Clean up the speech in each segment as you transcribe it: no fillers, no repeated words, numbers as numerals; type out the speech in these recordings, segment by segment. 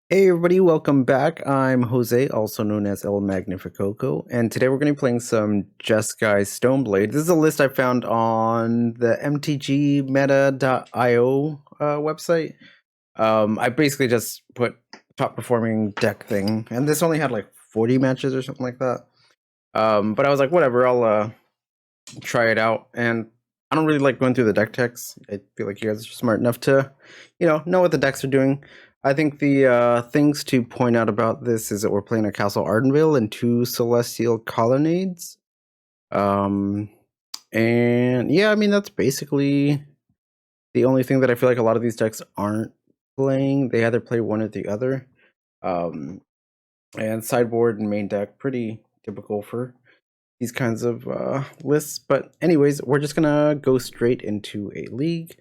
Hey everybody, welcome back. I'm Jose, also known as El Magnificoco, and today we're going to be playing some Jeskai Stoneblade. This is a list I found on the mtgmeta.io website. I basically just put top performing deck thing, and this only had like 40 matches or something like that. But I was like, whatever, I'll try it out. And I don't really like going through the deck text. I feel like you guys are smart enough to, know what the decks are doing. I think the things to point out about this is that we're playing a Castle Ardenvale and 2 Celestial Colonnades. And yeah, I mean, that's basically the only thing that I feel like a lot of these decks aren't playing. They either play one or the other. And sideboard and main deck, pretty typical for these kinds of lists. But anyways, we're just gonna go straight into a league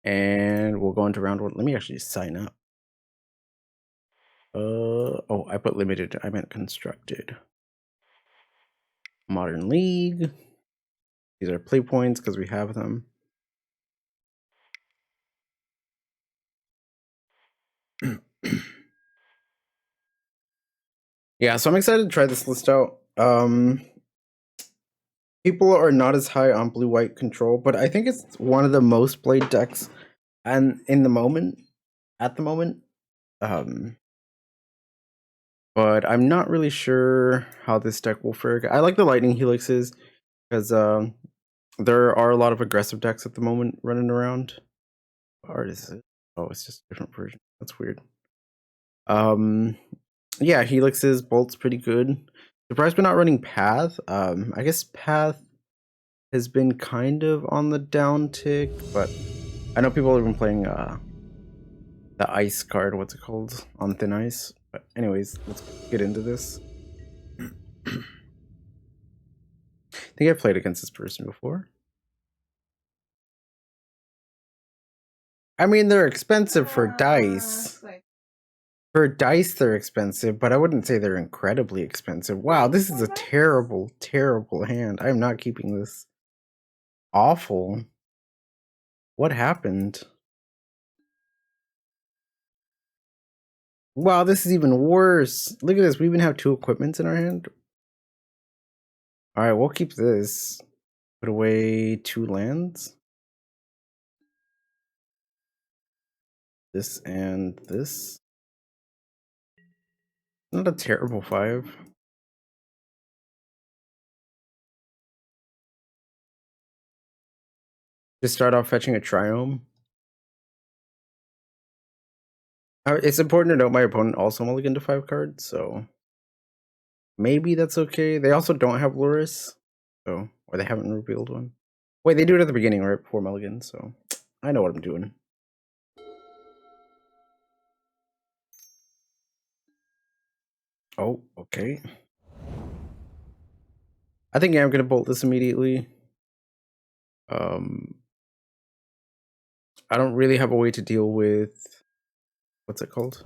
and we'll go into round one. Let me actually sign up. Oh, I put limited. I meant constructed. Modern League. These are play points because we have them. Yeah, so I'm excited to try this list out. People are not as high on blue-white control, but I think it's one of the most played decks, and at the moment. But I'm not really sure how this deck will fare. I like the Lightning Helixes because there are a lot of aggressive decks at the moment running around. What art is it? Oh, it's just a different version. That's weird. Yeah, Helixes, Bolt's pretty good. Surprised we're not running Path. I guess Path has been kind of on the downtick, but I know people have been playing the ice card, what's it called? On Thin Ice. But anyways, let's get into this. I think I've played against this person before. I mean, they're expensive for dice. For dice, they're expensive, but I wouldn't say they're incredibly expensive. Wow, this is a terrible, terrible hand. I am not keeping this. Awful. What happened? Wow, this is even worse. Look at this. We even have 2 equipments in our hand. Alright, we'll keep this. Put away 2 lands. This and this. Not a terrible 5. Just start off fetching a Triome. It's important to note my opponent also mulliganed to 5 cards, so maybe that's okay. They also don't have Luris, so or they haven't revealed one. Wait, they do it at the beginning, right before mulligan, so I know what I'm doing. Oh, okay. I think I'm gonna bolt this immediately. I don't really have a way to deal with what's it called?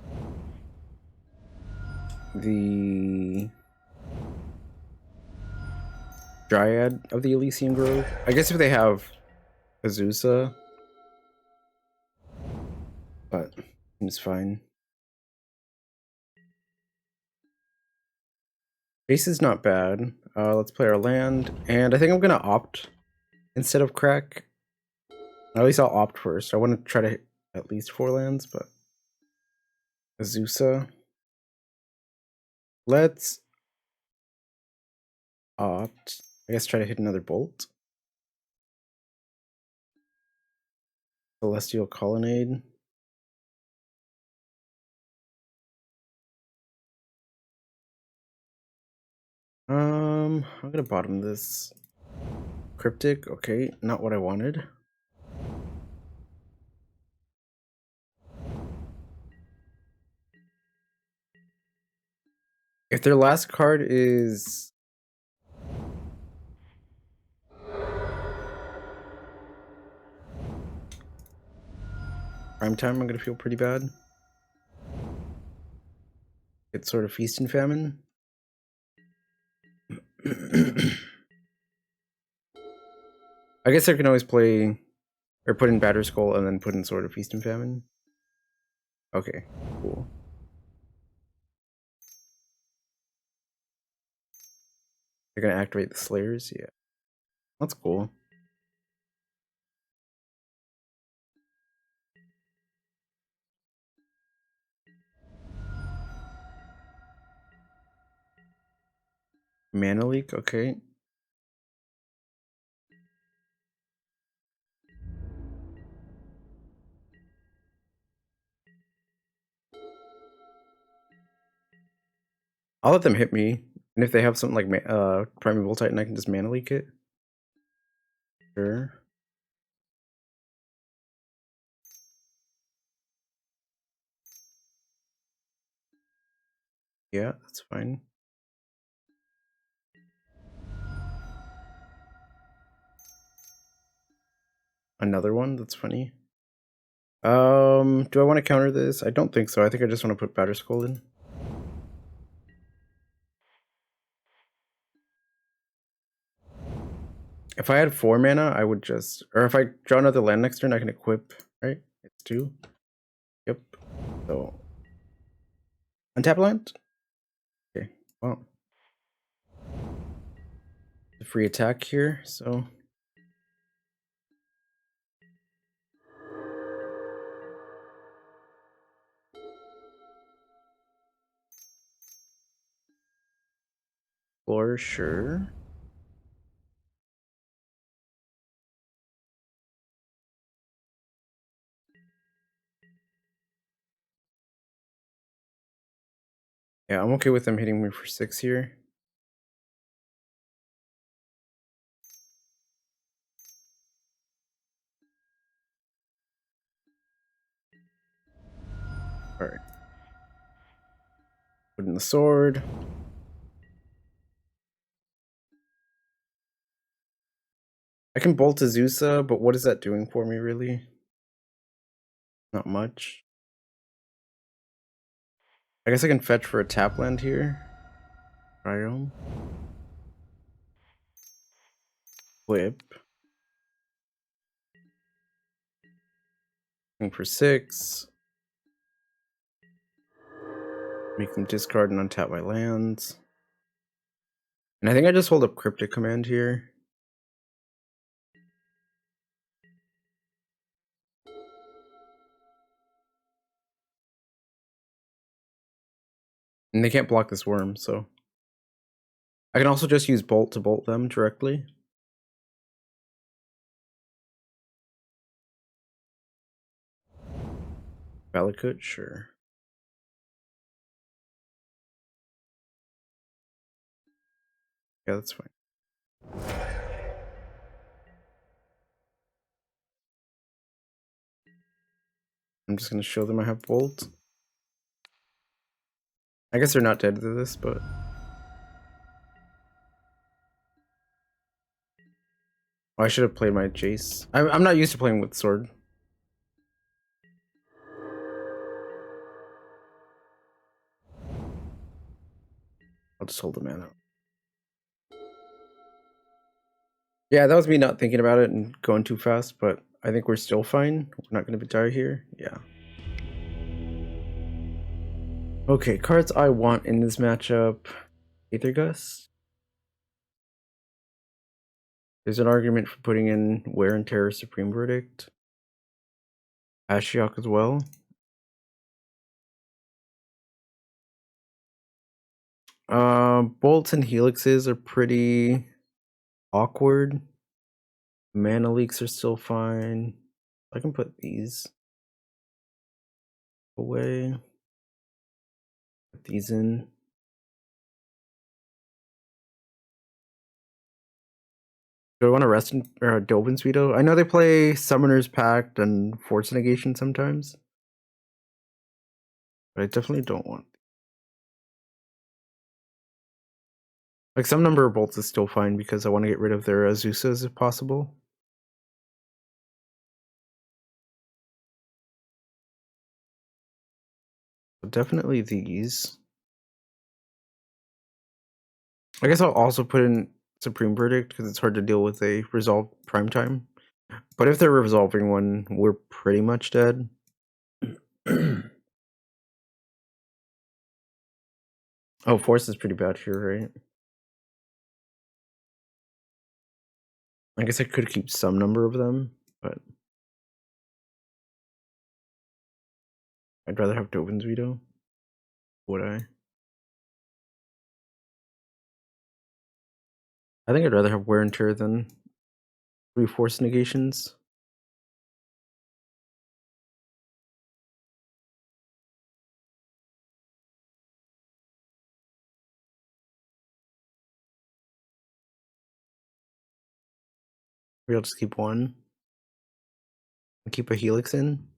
The Dryad of the Elysian Grove. I guess if they have Azusa, but it's fine. Base is not bad. Let's play our land, and I think I'm gonna opt instead of crack. At least I'll opt first. I want to try to hit at least 4 lands, but Azusa. Let's opt. I guess try to hit another bolt. Celestial Colonnade. I'm gonna bottom this. Cryptic, okay, not what I wanted. If their last card is Prime Time, I'm gonna feel pretty bad. It's sort of Feast and Famine. I guess I can always play or put in Batter Skull and then put in Sword of Feast and Famine. Okay, cool. They're gonna activate the Slayers. Yeah, that's cool. Mana leak. Okay. I'll let them hit me, and if they have something like Primeval Titan, I can just mana leak it. Sure. Yeah, that's fine. Another one? That's funny. Do I want to counter this? I don't think so. I think I just want to put Batterskull in. If I had 4 mana, I would just... Or if I draw another land next turn, I can equip, right? It's 2. Yep. So... Untap land? Okay, well... The free attack here, so... For sure. Yeah, I'm okay with them hitting me for 6 here. Alright. Put in the sword. I can bolt Azusa, but what is that doing for me, really? Not much. I guess I can fetch for a tap land here. Triome. Whip. Going for 6. Make them discard and untap my lands. And I think I just hold up Cryptic Command here. And they can't block this worm, so... I can also just use Bolt to bolt them directly. Valakut, sure. Yeah, that's fine. I'm just gonna show them I have Bolt. I guess they're not dead to this, but... Oh, I should have played my Jace. I'm not used to playing with sword. I'll just hold the mana. Yeah, that was me not thinking about it and going too fast, but I think we're still fine. We're not going to die here. Yeah. Okay, cards I want in this matchup. Aether Gust. There's an argument for putting in Wear and Tear Supreme Verdict. Ashiok as well. Bolts and Helixes are pretty awkward. Mana leaks are still fine. I can put these away. Put these in. Do I want to rest in Dobin's Veto? I know they play Summoner's Pact and Force Negation sometimes. But I definitely don't want... Like, some number of bolts is still fine because I want to get rid of their Azusas if possible. So definitely these. I guess I'll also put in Supreme Verdict because it's hard to deal with a resolved primetime. But if they're resolving one, we're pretty much dead. Oh, Force is pretty bad here, right? I guess I could keep some number of them, but I'd rather have Dovin's Veto. Would I? I think I'd rather have Wear and Tear than 3 Force Negations. Maybe I'll just keep one. And keep a Helix in.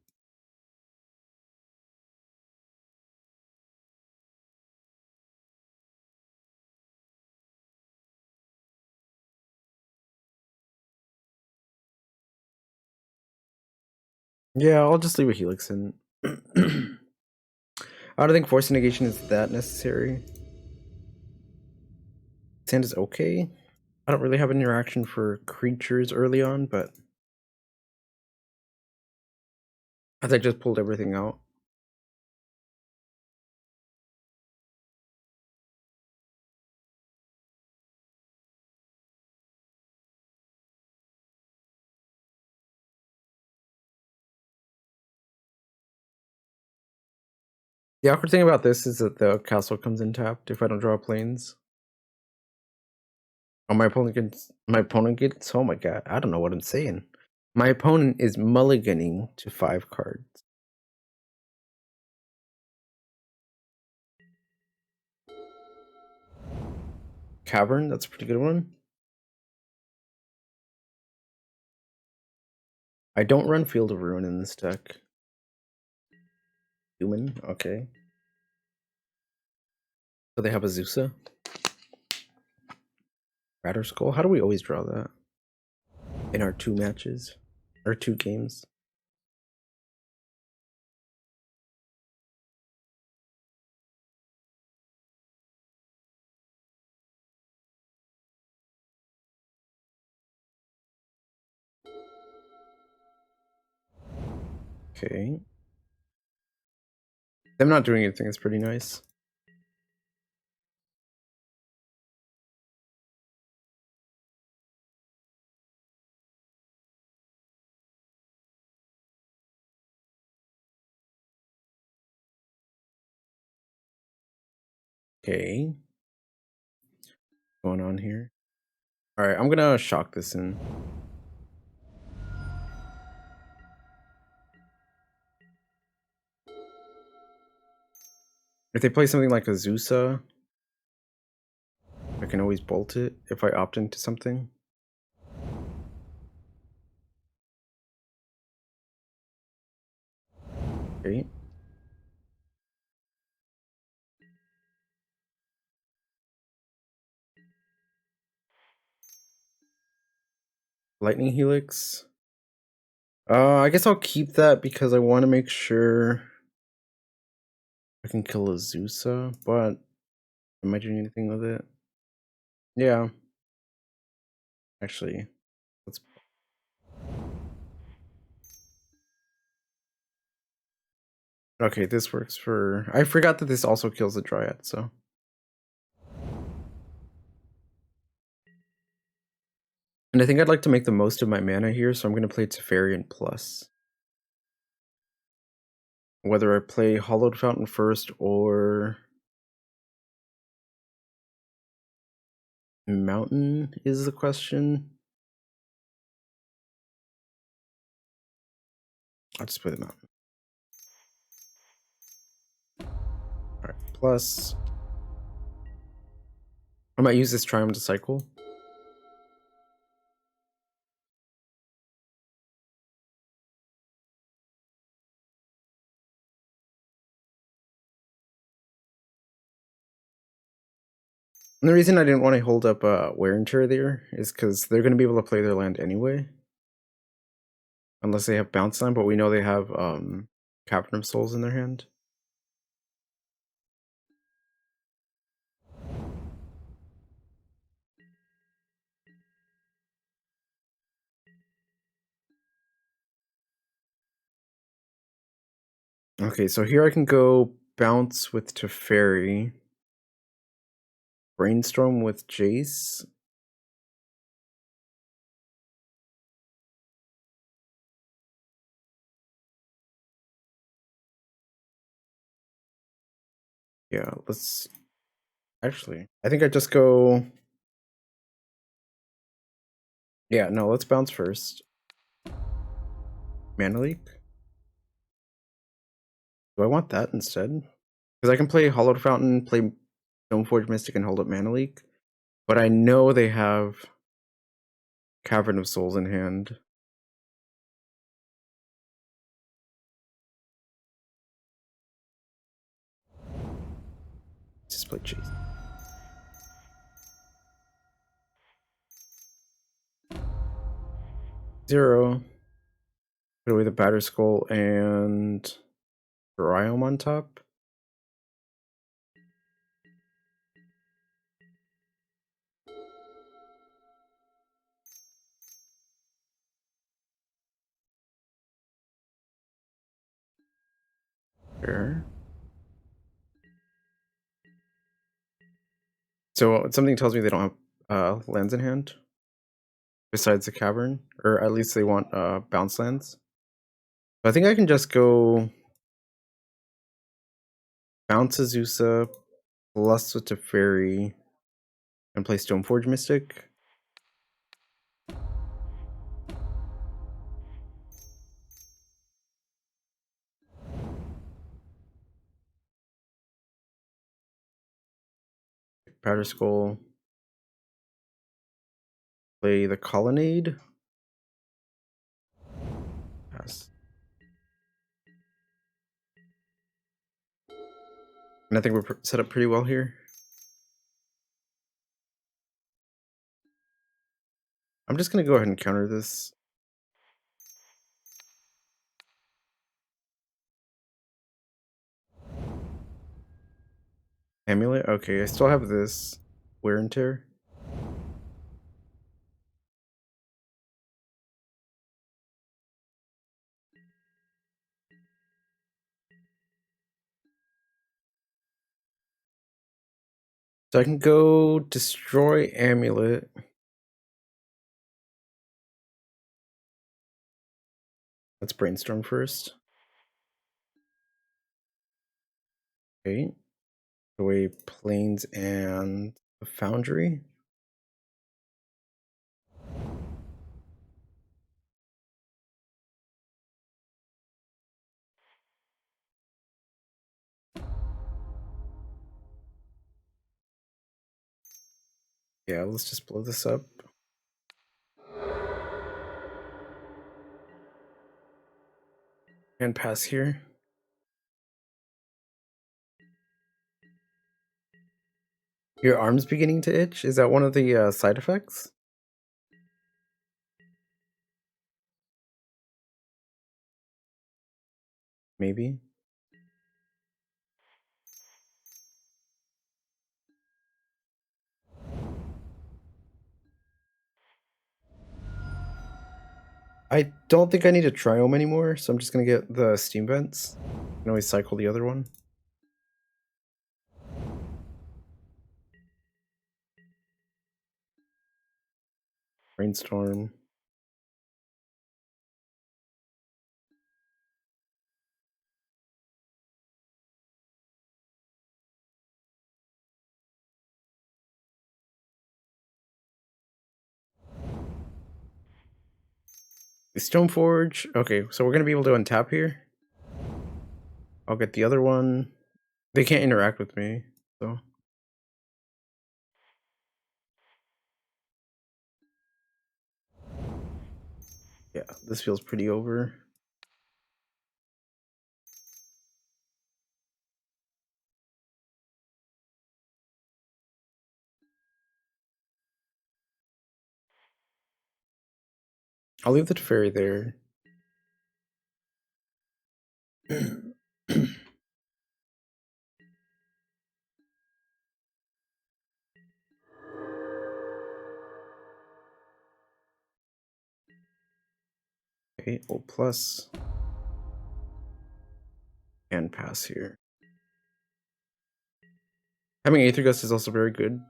Yeah, I'll just leave a Helix in. I don't think Force Negation is that necessary. Sand is okay. I don't really have an interaction for creatures early on, but I think I just pulled everything out. The awkward thing about this is that the castle comes in tapped if I don't draw planes. Oh, my opponent gets, oh my god, I don't know what I'm saying. My opponent is mulliganing to 5 cards. Cavern, that's a pretty good one. I don't run Field of Ruin in this deck. Human, okay. So they have Azusa. Ratter Skull. How do we always draw that? In our 2 matches? Or 2 games? Okay. Them not doing anything is pretty nice. Okay. What's going on here? Alright, I'm gonna shock this in. If they play something like Azusa, I can always bolt it if I opt into something. Okay. Lightning Helix. I guess I'll keep that because I want to make sure I can kill Azusa, but am I doing anything with it? Yeah. Actually, let's. Okay, this works for. I forgot that this also kills the Dryad, so. And I think I'd like to make the most of my mana here, so I'm going to play Teferian Plus. Whether I play Hollowed Fountain first or Mountain is the question. I'll just play the Mountain. Alright, plus. I might use this Triumph to cycle. And the reason I didn't want to hold up Wear and Tear there is because they're going to be able to play their land anyway. Unless they have Bounce Land, but we know they have Cavern of Souls in their hand. Okay, so here I can go Bounce with Teferi. Brainstorm with Jace. Yeah, let's actually. I think I just go. Yeah, no, let's bounce first. Mana Leak? Do I want that instead? Because I can play Hollowed Fountain, play Stoneforge Mystic, and hold up Mana Leak. But I know they have Cavern of Souls in hand. Just play Chase. Zero. Put away the Batter Skull and Ryom on top. Sure. So something tells me they don't have lands in hand besides the cavern, or at least they want bounce lands. So I think I can just go bounce Azusa plus with Teferi and play Stoneforge Mystic. Powder Skull. Play the Colonnade. Pass. And I think we're set up pretty well here. I'm just going to go ahead and counter this. Amulet? Okay, I still have this. Wear and Tear. So I can go destroy Amulet. Let's brainstorm first. Okay. Away Plains and the Foundry. Yeah, let's just blow this up. And pass here. Your arm's beginning to itch? Is that one of the side effects? Maybe. I don't think I need a Triome anymore, so I'm just gonna get the Steam Vents. I can always cycle the other one. Brainstorm. Stoneforge. Okay, so we're gonna be able to untap here. I'll get the other one. They can't interact with me, so. Yeah, this feels pretty over. I'll leave the Teferi there. Okay, ult plus. And pass here. Having Aether Gust is also very good.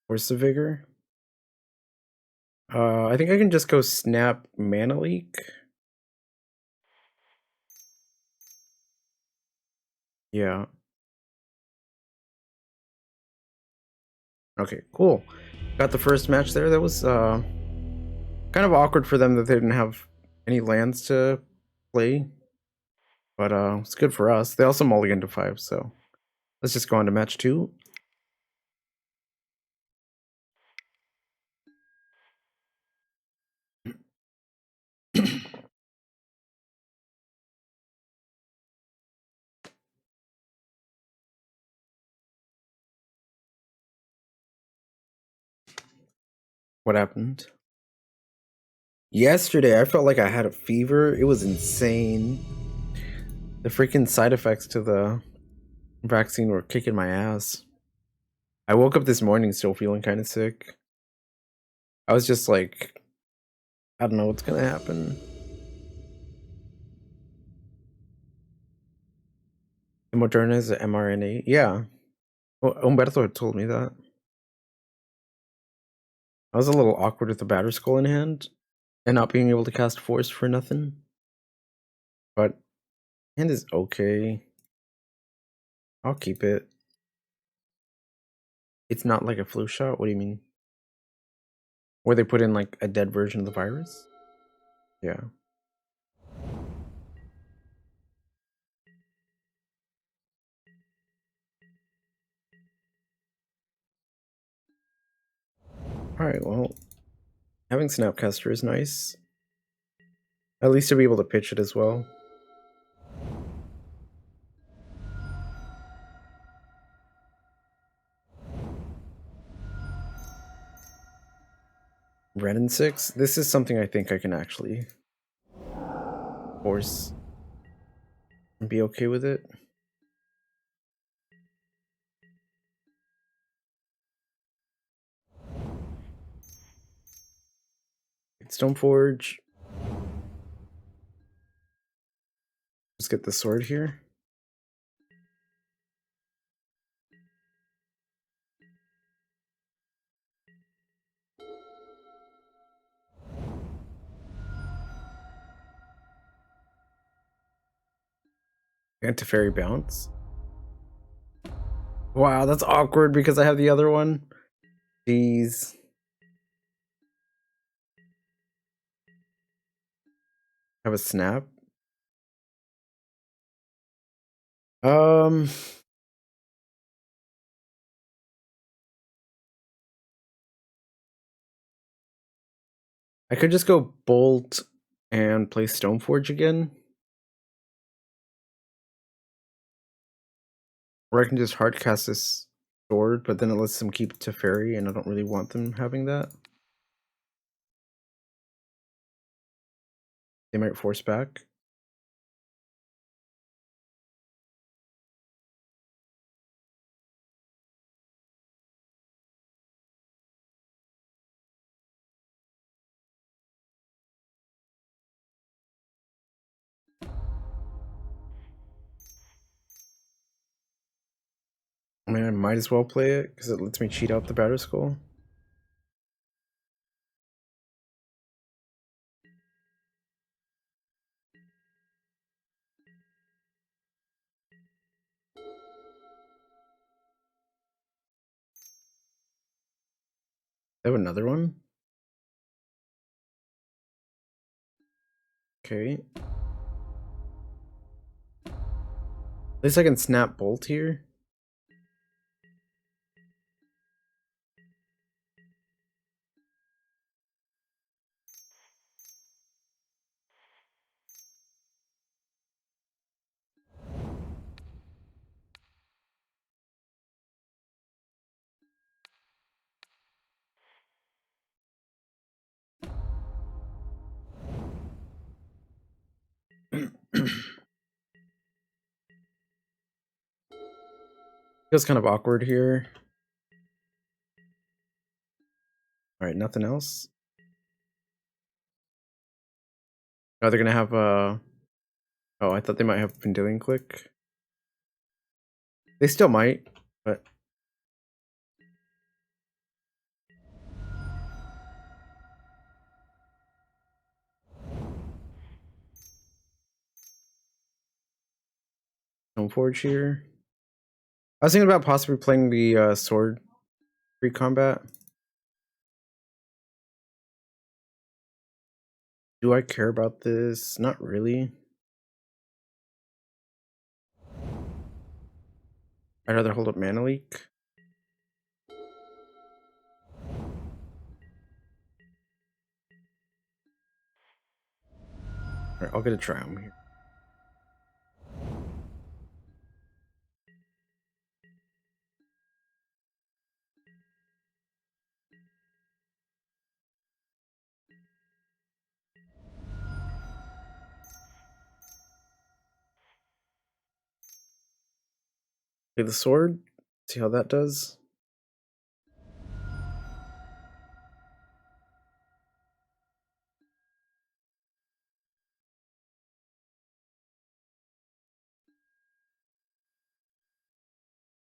Where's the Vigor? I think I can just go snap Mana Leak. Yeah. Okay, cool. Got the first match there. That was kind of awkward for them that they didn't have any lands to play. But it's good for us. They also mulliganed to 5, so let's just go on to match 2. What happened? Yesterday, I felt like I had a fever. It was insane. The freaking side effects to the vaccine were kicking my ass. I woke up this morning still feeling kind of sick. I was just like, I don't know what's gonna happen. The Moderna is a mRNA. Yeah. Well, Umberto had told me that. I was a little awkward with the Batter Skull in hand and not being able to cast Force for nothing. But hand is okay. I'll keep it. It's not like a flu shot. What do you mean? Where they put in like a dead version of the virus? Yeah. Alright, well, having Snapcaster is nice. At least to be able to pitch it as well. Red and 6. This is something I think I can actually force and be okay with it. Stoneforge. Let's get the sword here. Anti-fairy bounce. Wow, that's awkward because I have the other one. Jeez. Have a snap. Um, I could just go Bolt and play Stoneforge again. Or I can just hardcast this sword, but then it lets them keep Teferi, and I don't really want them having that. They might force back. I mean, I might as well play it because it lets me cheat out the Batter Skull. I have another one. Okay. At least I can snap Bolt here. Feels kind of awkward here. Alright, nothing else. Oh, they're gonna have oh, I thought they might have been doing click. They still might, but Stoneforge here. I was thinking about possibly playing the sword free combat. Do I care about this? Not really. I'd rather hold up Mana Leak. Alright, I'll get a Triumph here. Okay, the sword. See how that does.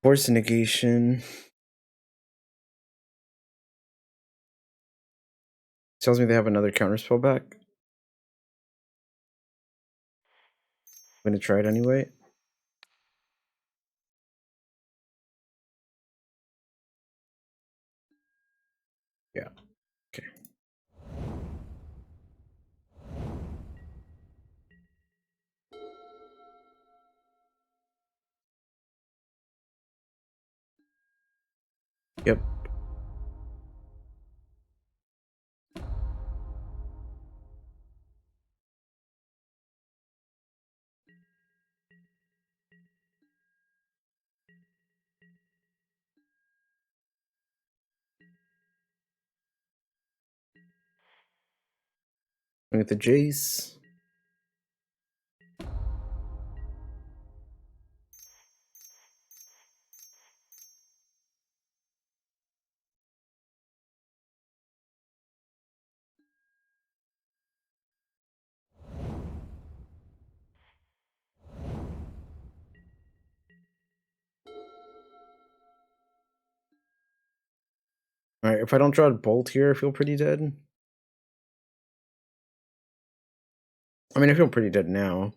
Force negation. Tells me they have another counterspell back. I'm gonna try it anyway. Yeah. Okay. Yep. With the Jace. Alright, if I don't draw a bolt here, I feel pretty dead. I mean, I feel pretty dead now.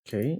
Okay.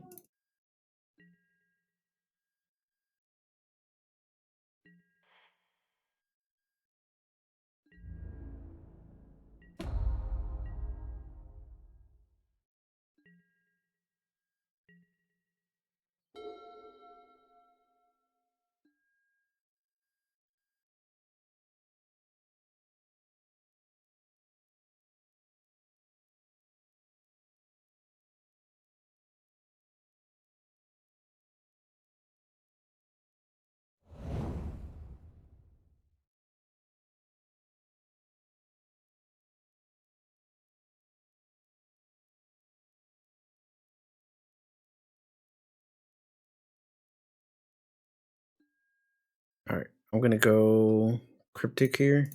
Alright, I'm gonna go Cryptic here.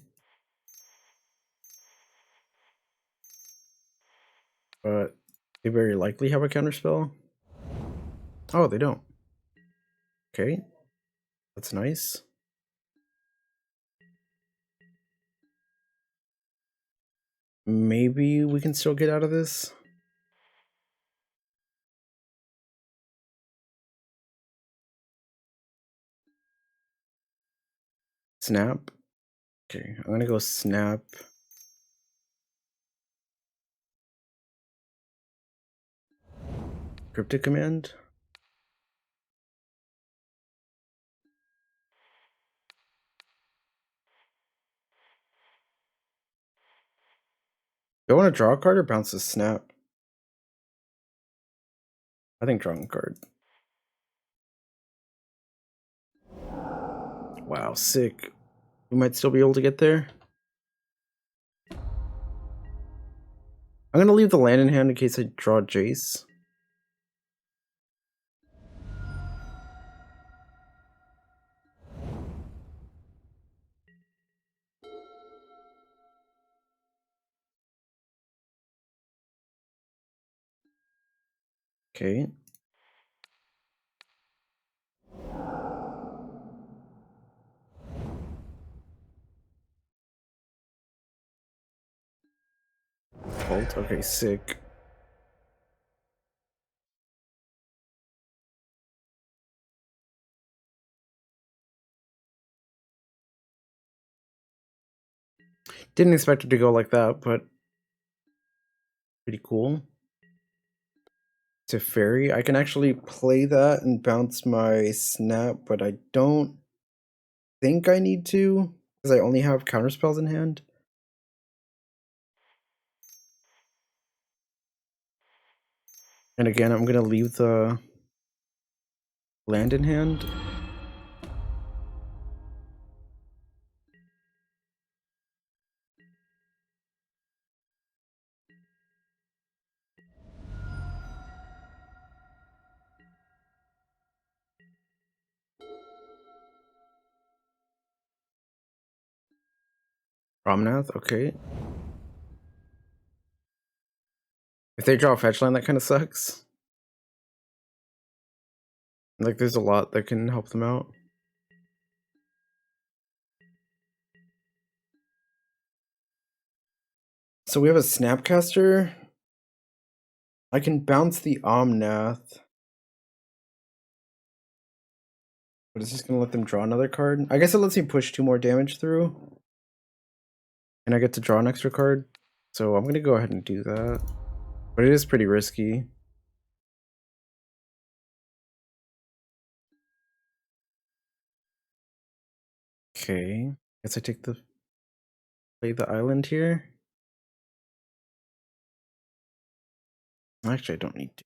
But they very likely have a counterspell. Oh, they don't. Okay. That's nice. Maybe we can still get out of this. Snap. Okay, I'm gonna go snap. Cryptic command. Do I want to draw a card or bounce the snap? I think drawing a card. Wow, sick. We might still be able to get there. I'm gonna leave the land in hand in case I draw Jace. Okay. Bolt. Okay, sick. Didn't expect it to go like that, but pretty cool. Tue-Thur. I can actually play that and bounce my snap, but I don't think I need to because I only have counterspells in hand. And again, I'm gonna leave the land in hand. Ramnath, okay. If they draw a fetch land, that kind of sucks. Like, there's a lot that can help them out. So we have a Snapcaster. I can bounce the Omnath. But is this going to let them draw another card? I guess it lets me push 2 more damage through. And I get to draw an extra card. So I'm going to go ahead and do that. But it is pretty risky. Okay. Guess I take the... play the island here. Actually, I don't need to.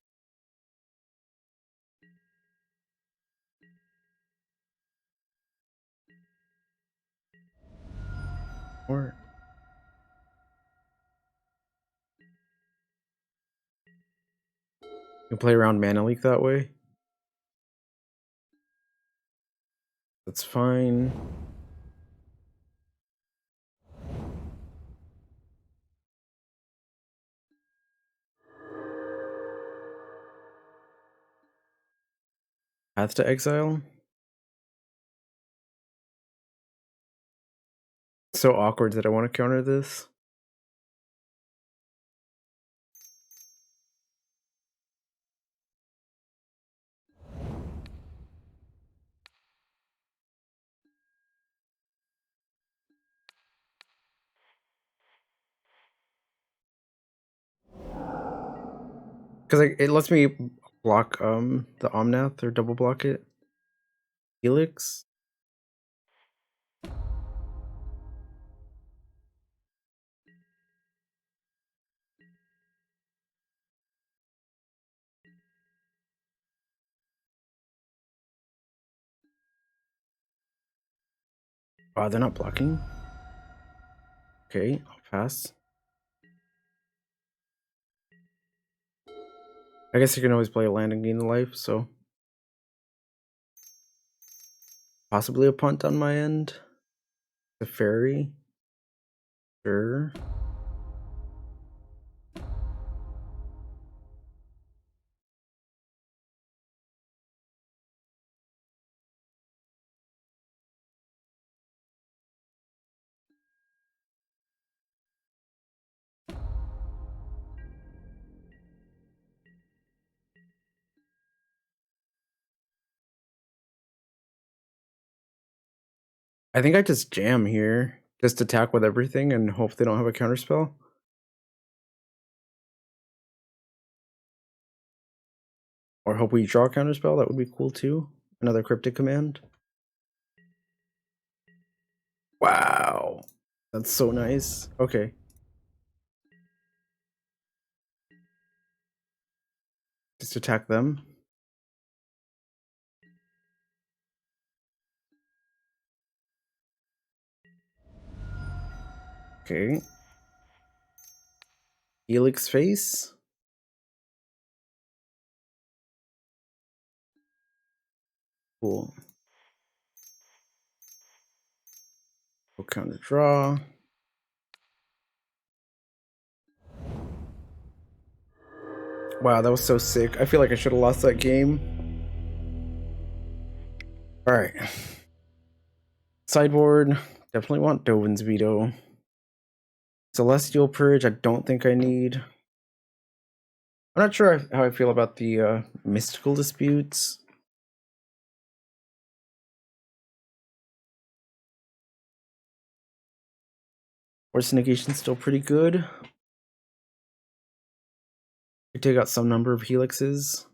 Or... you can play around Mana Leak that way. That's fine. Path to Exile. So awkward that I want to counter this. Because it lets me block the Omnath or double block it. Helix. Oh, they're not blocking. Okay, I'll pass. I guess you can always play a land and gain the life, so possibly a punt on my end. The fairy. Sure. I think I just jam here. Just attack with everything and hope they don't have a counterspell. Or hope we draw a counterspell. That would be cool too. Another cryptic command. Wow. That's so nice. Okay. Just attack them. Okay. Helix face. Cool. We'll counter draw. Wow, that was so sick. I feel like I should have lost that game. Alright. Sideboard. Definitely want Dovin's Veto. Celestial Purge, I don't think I need. I'm not sure how I feel about the Mystical Disputes. Force Negation's still pretty good. I take out some number of helixes.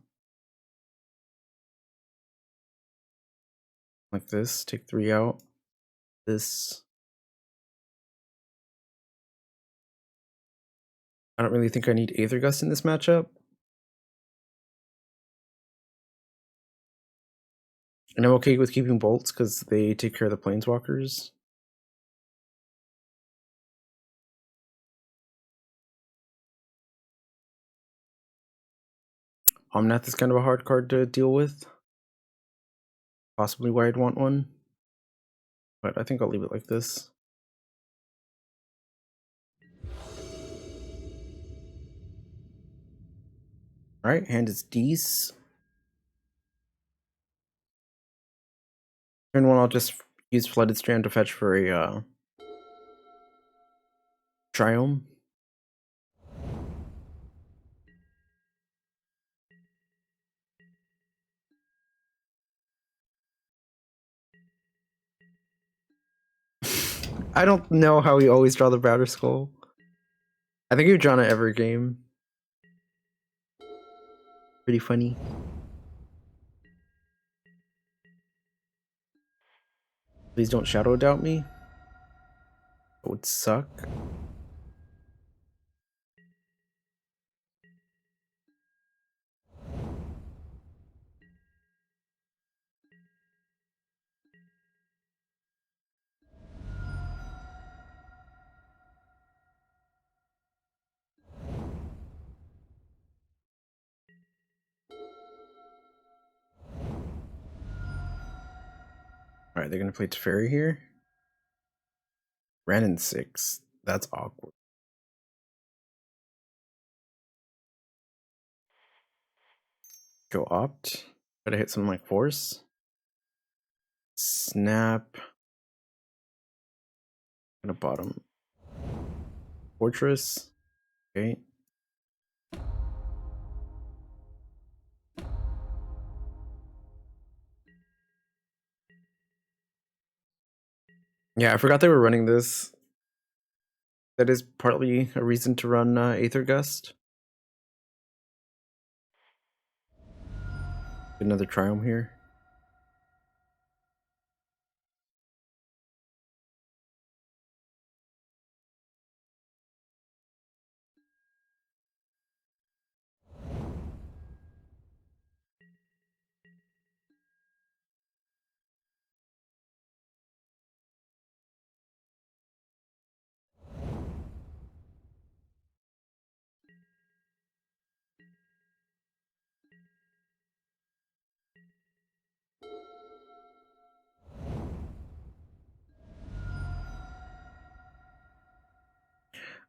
Like this, take 3 out. This. I don't really think I need Aether Gust in this matchup. And I'm okay with keeping bolts because they take care of the planeswalkers. Omnath is kind of a hard card to deal with. Possibly why I'd want one. But I think I'll leave it like this. Alright, hand is Dees. Turn 1, I'll just use Flooded Strand to fetch for a Triome. I don't know how we always draw the Battle Skull. I think we've drawn it every game. Pretty funny. Please don't Shadow Doubt me. That would suck. Alright, they're gonna play Teferi here. Ran in 6. That's awkward. Go Opt. Try to hit something like Force. Snap. Gonna bottom. Fortress. Okay. Yeah, I forgot they were running this. That is partly a reason to run Aether Gust. Another Triumph here.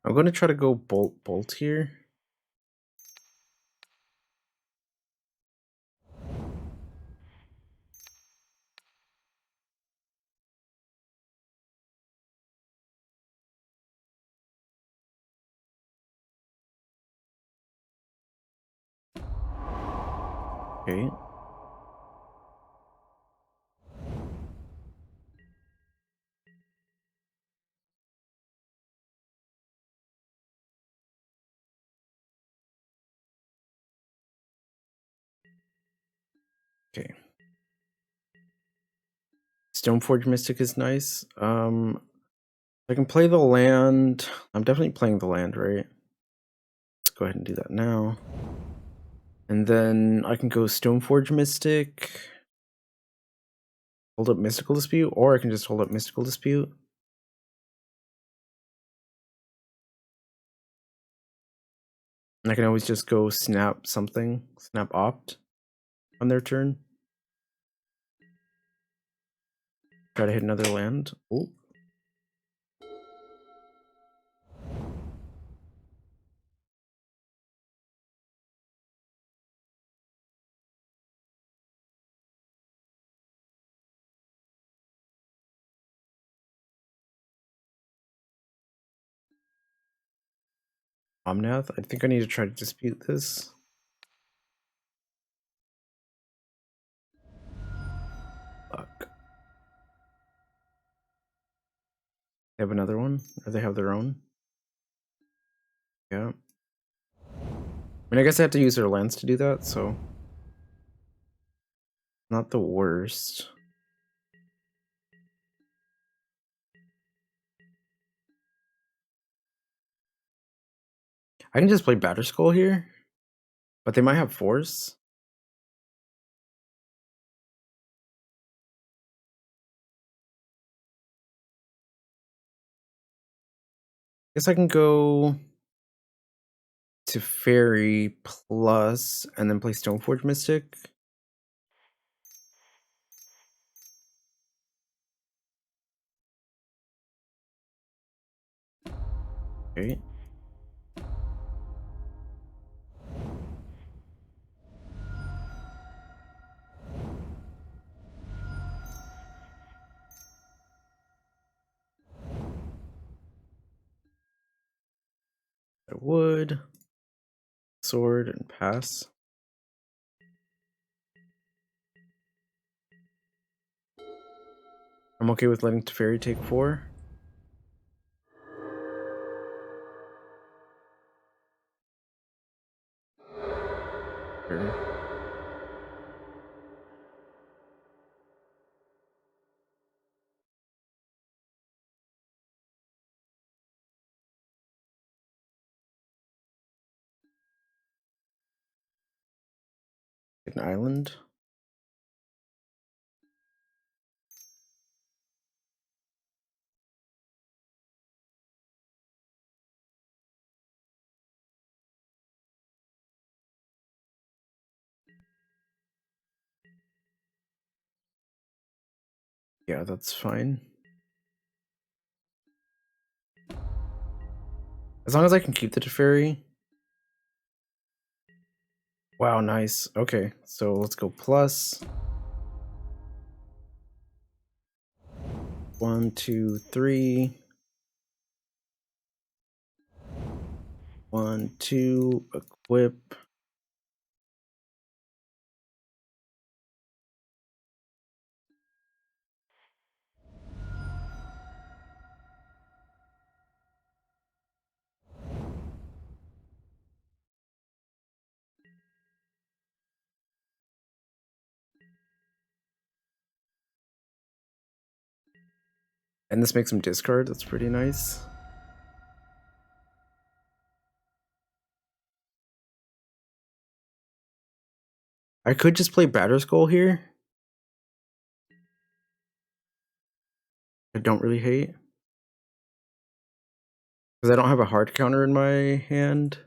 I'm going to try to go bolt here. Okay. Okay. Stoneforge Mystic is nice. I can play the land. I'm definitely playing the land, right? Let's go ahead and do that now. And then I can go Stoneforge Mystic. Hold up Mystical Dispute, or I can just hold up Mystical Dispute. And I can always just go snap something, snap Opt on their turn. Try to hit another land. Oh. Omnath. I think I need to try to dispute this. Fuck. They have another one? Or they have their own? Yeah. I mean, I guess I have to use their lens to do that, so... Not the worst. I can just play Batterskull here, but they might have Force. Guess I can go to Fairy plus, and then play Stoneforge Mystic. Okay. I would. Sword and pass. I'm okay with letting Teferi take 4. Sure. An island. Yeah, that's fine. As long as I can keep the Teferi. Wow, nice. Okay, so let's go plus. 1, 2, 3. 1, 2, equip. And this makes him discard. That's pretty nice. I could just play Batterskull here. I don't really hate. Because I don't have a hard counter in my hand.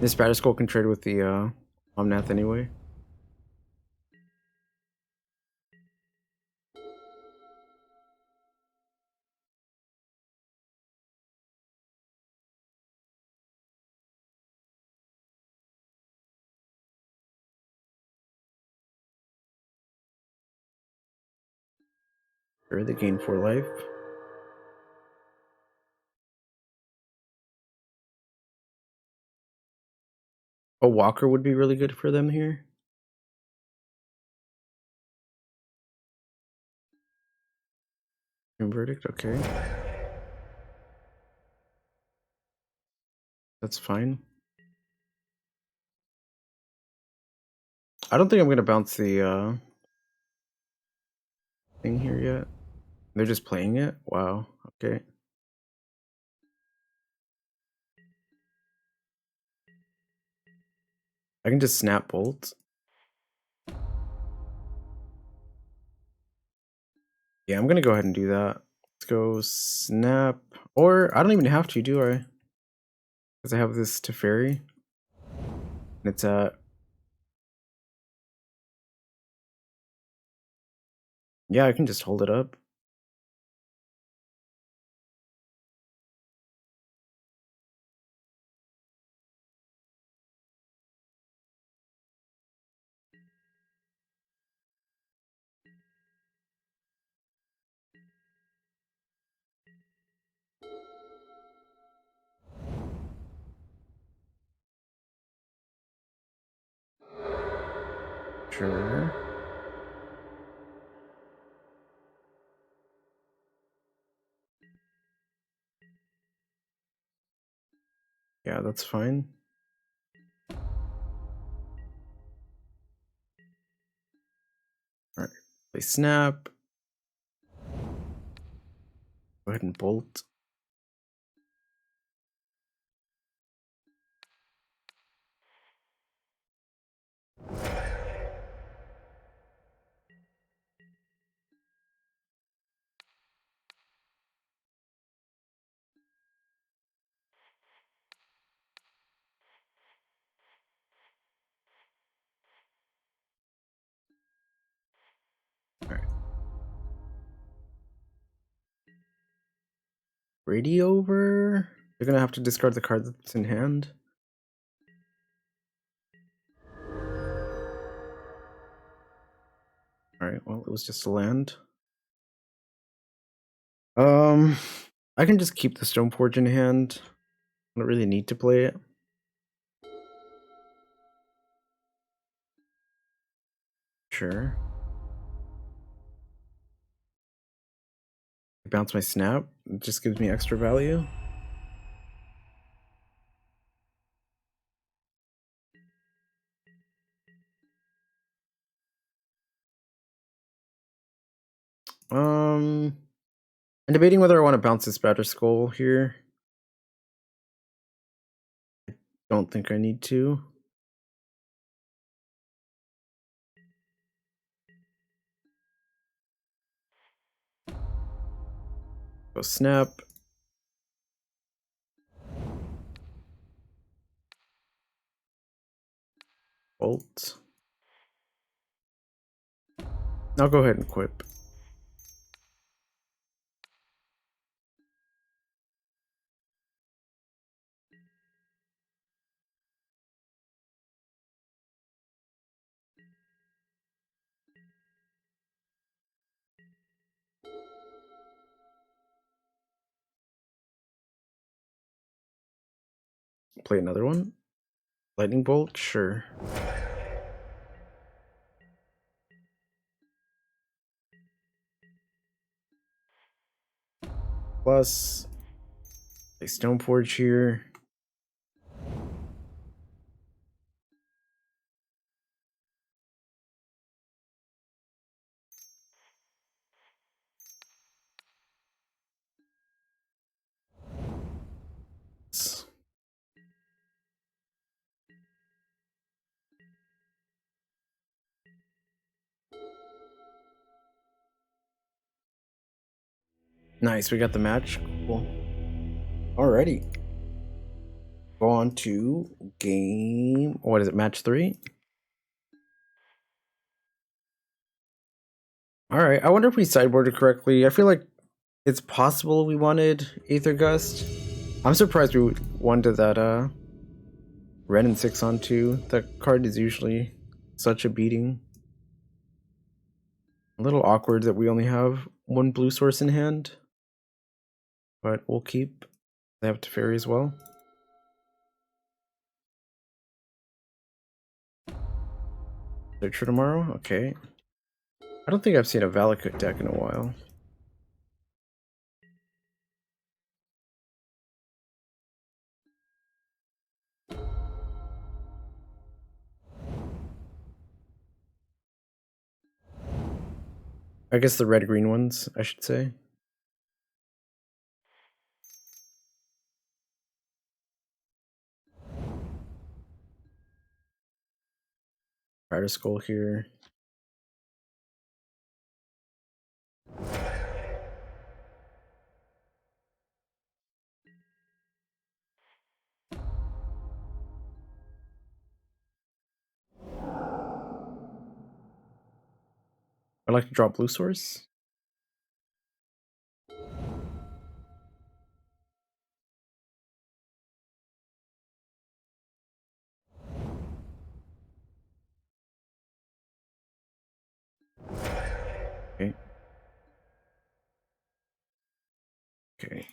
This Batterskull can trade with the Omnath anyway. Sure, they gain 4 life. A Walker would be really good for them here. Verdict, okay. That's fine. I don't think I'm gonna bounce the thing here yet. They're just playing it? Wow, okay. I can just snap bolt. Yeah, I'm gonna go ahead and do that. Let's go snap. Or I don't even have to, do I? Because I have this Teferi. And it's at... Yeah, I can just hold it up. Sure. Yeah, that's fine. All right, play snap. Go ahead and bolt. All right. Ready over. You're gonna have to discard the card that's in hand. All right. Well, it was just a land. I can just keep the Stoneforge in hand. I don't really need to play it. Sure. Bounce my snap. It just gives me extra value. I'm debating whether I want to bounce this Batter Skull here. Don't think I need to. Go snap. Bolt. I'll go ahead and equip. Play another one. Lightning Bolt, sure. Plus, play Stoneforge here. Nice, we got the match. Cool. Alrighty. Go on to game. What is it? Match 3? Alright, I wonder if we sideboarded correctly. I feel like it's possible we wanted Aether Gust. I'm surprised we wanted that red and 6 on 2. That card is usually such a beating. A little awkward that we only have one blue source in hand. But we'll keep. They have Teferi as well. Search for tomorrow? Okay. I don't think I've seen a Valakut deck in a while. I guess the red-green ones, I should say. Rider Skull here. I'd like to draw blue source. Okay. Okay.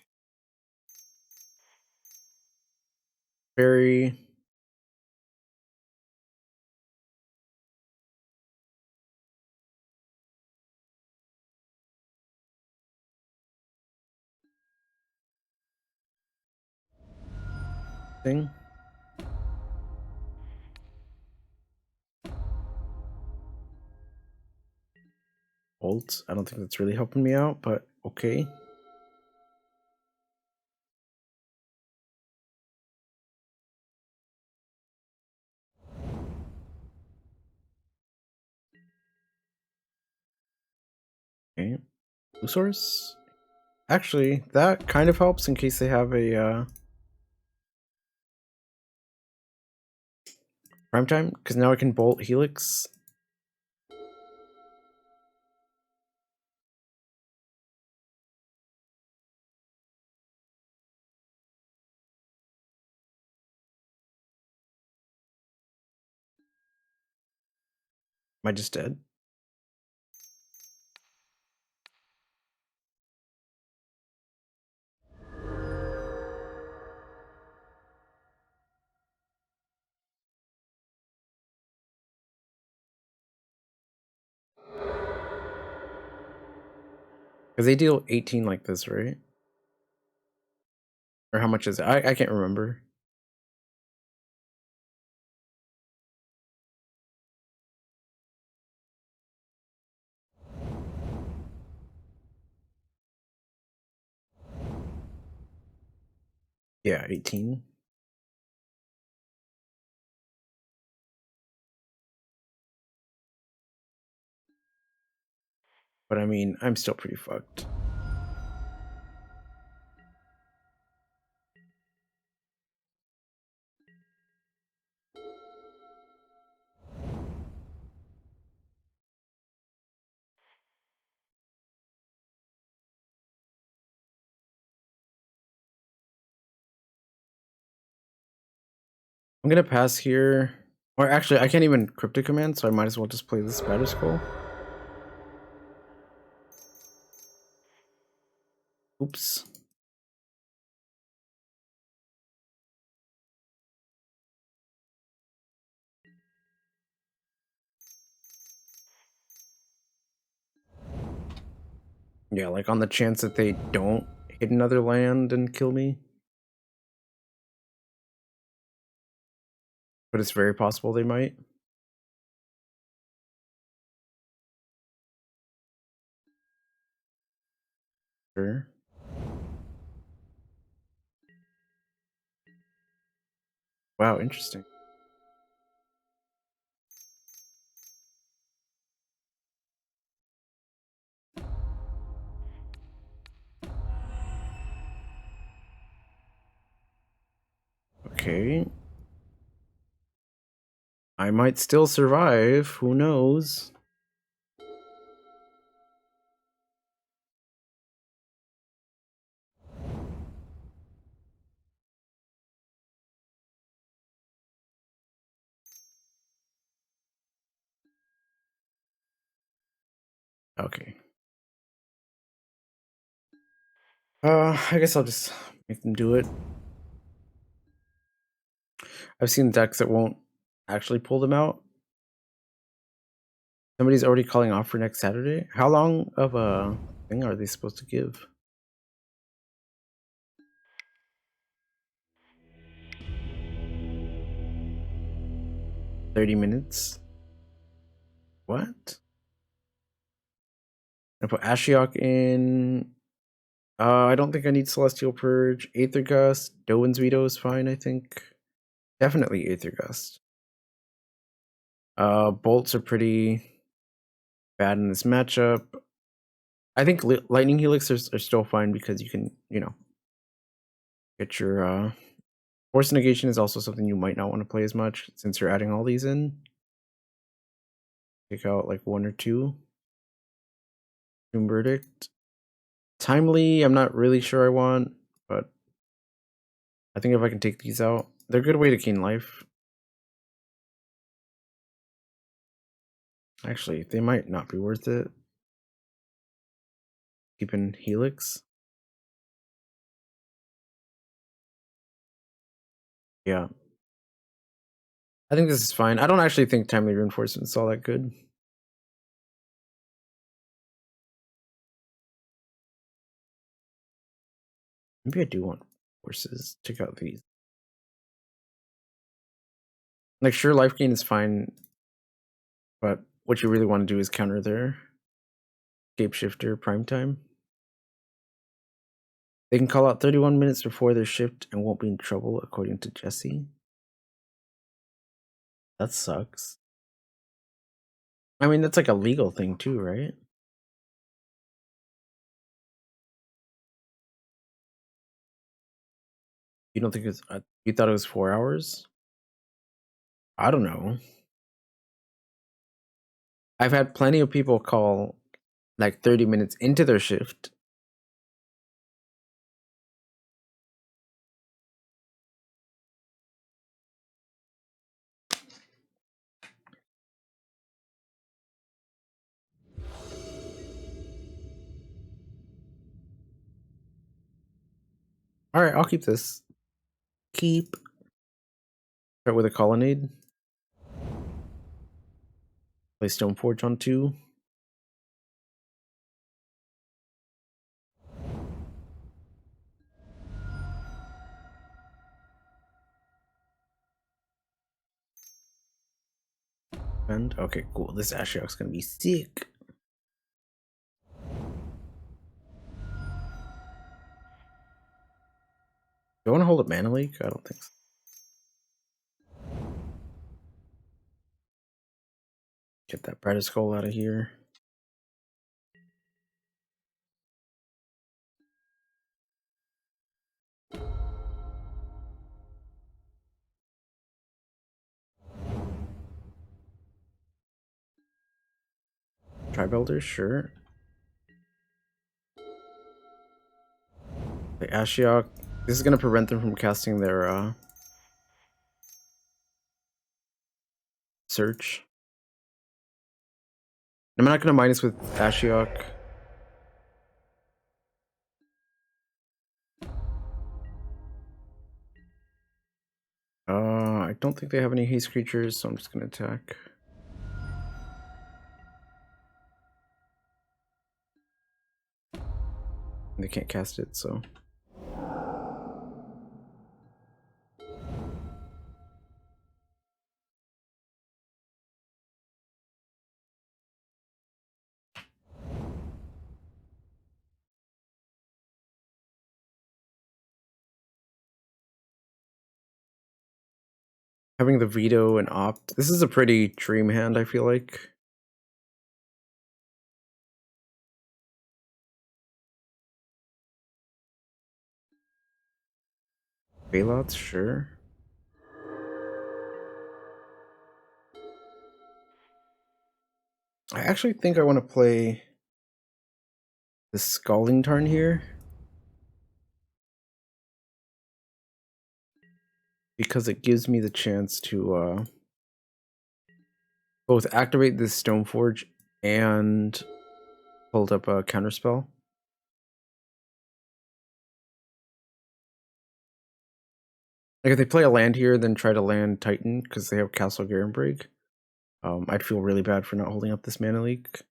Very. thing. Bolt. I don't think that's really helping me out, but okay. Okay. Blue source. Actually, that kind of helps in case they have a prime time, because now I can bolt Helix. Am I just dead? Because they deal 18 like this, right? Or how much is it? I can't remember. Yeah, 18. But I mean, I'm still pretty fucked. I'm gonna pass here. Or actually, I can't even cryptic command, so I might as well just play this Spider Skull. Oops. Yeah, like on the chance that they don't hit another land and kill me. But it's very possible they might. Sure. Wow, interesting. Okay. I might still survive. Who knows? Okay. I guess I'll just make them do it. I've seen decks that won't actually pull them out. Somebody's already calling off for next Saturday. How long of a thing are they supposed to give? 30 minutes? What? I put Ashiok in. I don't think I need Celestial Purge. Aether Gust. Doan's Veto is fine, I think. Definitely Aether Gust. Bolts are pretty bad in this matchup. I think Lightning Helix are still fine because you can, get your Force Negation is also something you might not want to play as much since you're adding all these in. Take out like one or two. Doom Verdict. Timely, I'm not really sure I want, but I think if I can take these out, they're a good way to gain life. Actually, they might not be worth it. Keeping Helix. Yeah. I think this is fine. I don't actually think Timely Reinforcement is all that good. Maybe I do want forces. Check out these. Like, sure, life gain is fine, but what you really want to do is counter their Shapeshifter prime time. They can call out 31 minutes before their shift and won't be in trouble, according to Jesse. That sucks. I mean, that's like a legal thing too, right? You don't think it's... you thought it was 4 hours? I don't know. I've had plenty of people call like 30 minutes into their shift. All right, I'll keep this. Keep. Start with a colonnade. Play Stoneforge on 2. And okay, cool. This Ashiok's gonna be sick. Do I want to hold up Mana Leak? I don't think so. Get that Brighter Skull out of here. Tribelder, sure. The Ashiok. This is gonna prevent them from casting their search. I'm not gonna minus with Ashiok. I don't think they have any haste creatures, so I'm just gonna attack. They can't cast it, so. Having the veto and opt. This is a pretty dream hand, I feel like. Bailouts, sure. I actually think I want to play the Scalding Tarn here. Because it gives me the chance to both activate this Stoneforge and hold up a counterspell. Like if they play a land here, then try to land Titan because they have Castle Garenbrig. I'd feel really bad for not holding up this Mana Leak.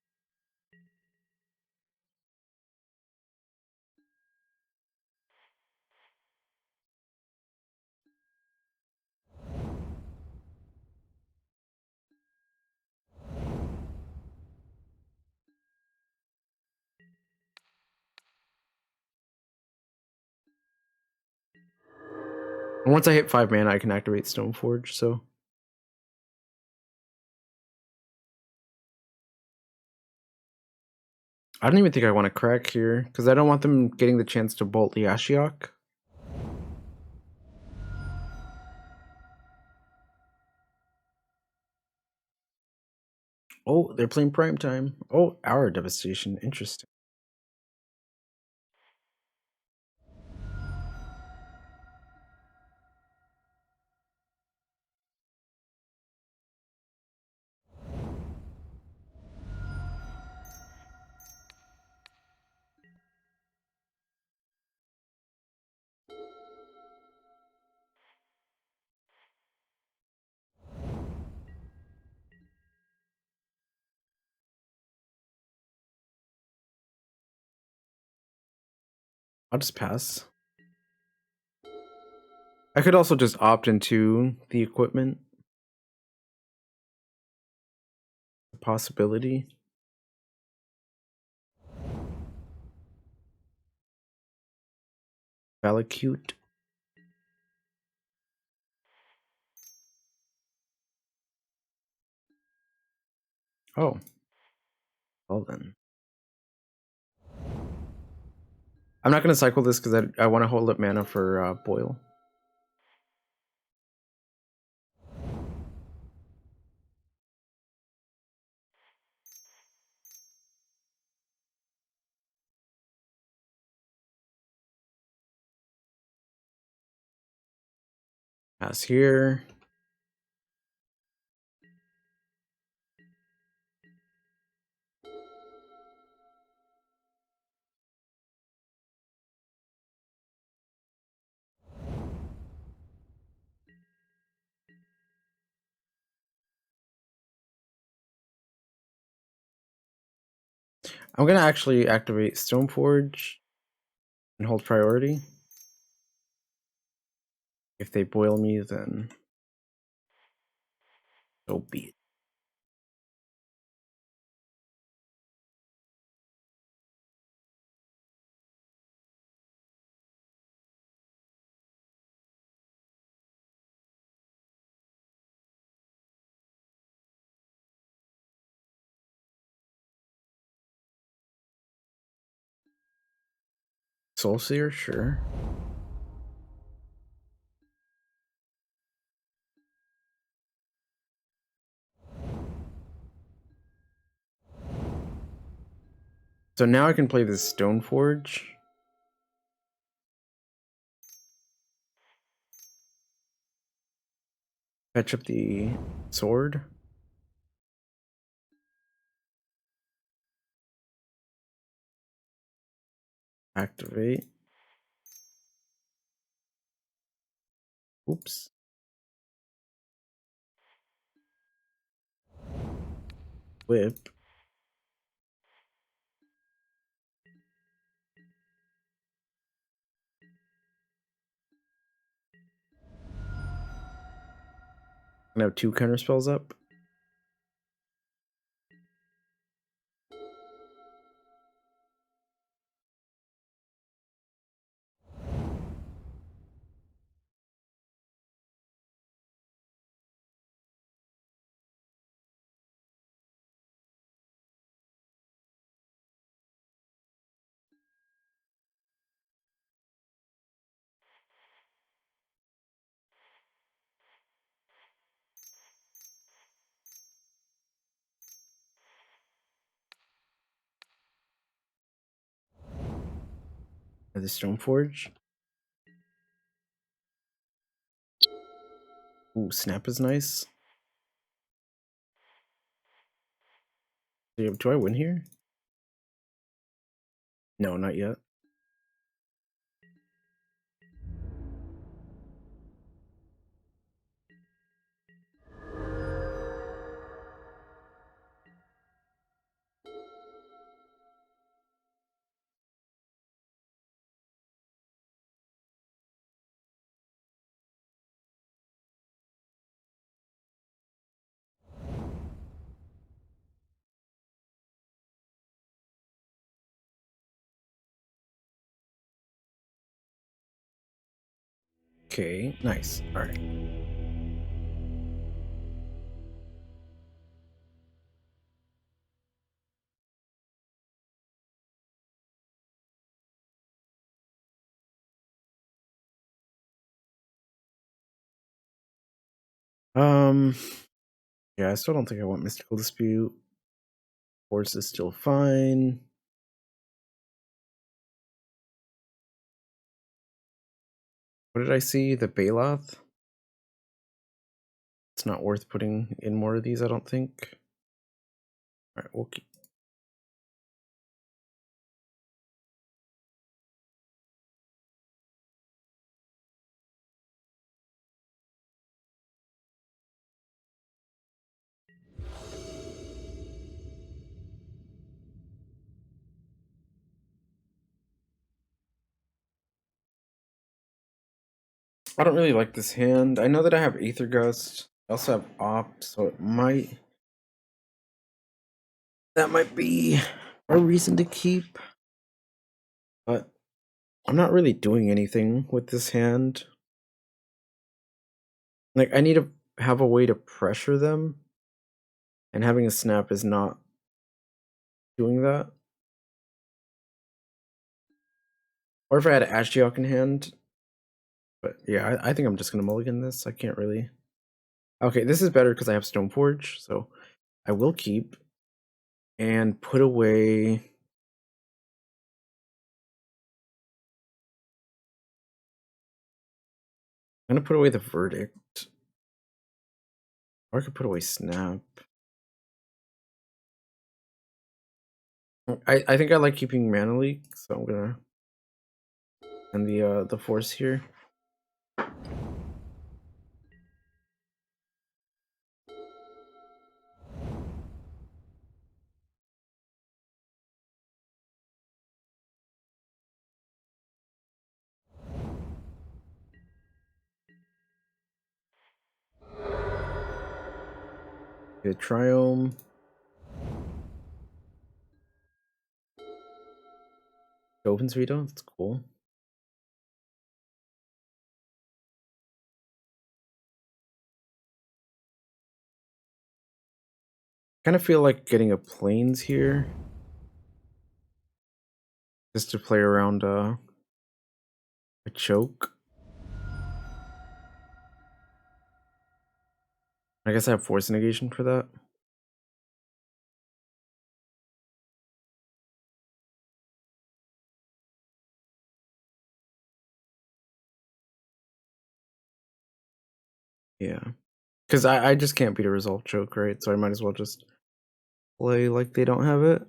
And once I hit 5 mana, I can activate Stoneforge, so. I don't even think I want to crack here, because I don't want them getting the chance to bolt the Ashiok. Oh, they're playing Prime Time. Oh, Hour Devastation. Interesting. I'll just pass. I could also just opt into the equipment. possibility. Valacute. Oh. Well then. I'm not going to cycle this because I want to hold up mana for Boil. Pass here. I'm going to actually activate Stoneforge and hold priority. If they boil me, then so be it. Soulseer, sure. So now I can play this Stoneforge. Fetch up the sword. Activate. Oops. Whip. I have 2 counter spells up. The Stoneforge. Ooh, Snap is nice. Do I win here? No, not yet. Okay, nice. All right. Yeah, I still don't think I want Mystical Dispute. Force is still fine. What did I see? The Baloth? It's not worth putting in more of these, I don't think. All right, we'll keep. I don't really like this hand. I know that I have Aether Gust. I also have Op, so it might that might be a reason to keep. But I'm not really doing anything with this hand. Like, I need to have a way to pressure them, and having a snap is not doing that. Or if I had an Ashiok in hand. But yeah, I think I'm just gonna mulligan this. I can't really. Okay, this is better because I have Stoneforge, so I will keep and put away. I'm gonna put away the Verdict. Or I could put away Snap. I think I like keeping Mana Leak, so I'm gonna end the Force here. Good Triome. Opens Veto, that's cool. Kind of feel like getting a Plains here. Just to play around a choke. I guess I have Force Negation for that. Yeah. Because I just can't beat a Resolve Choke, right? So I might as well just play like they don't have it.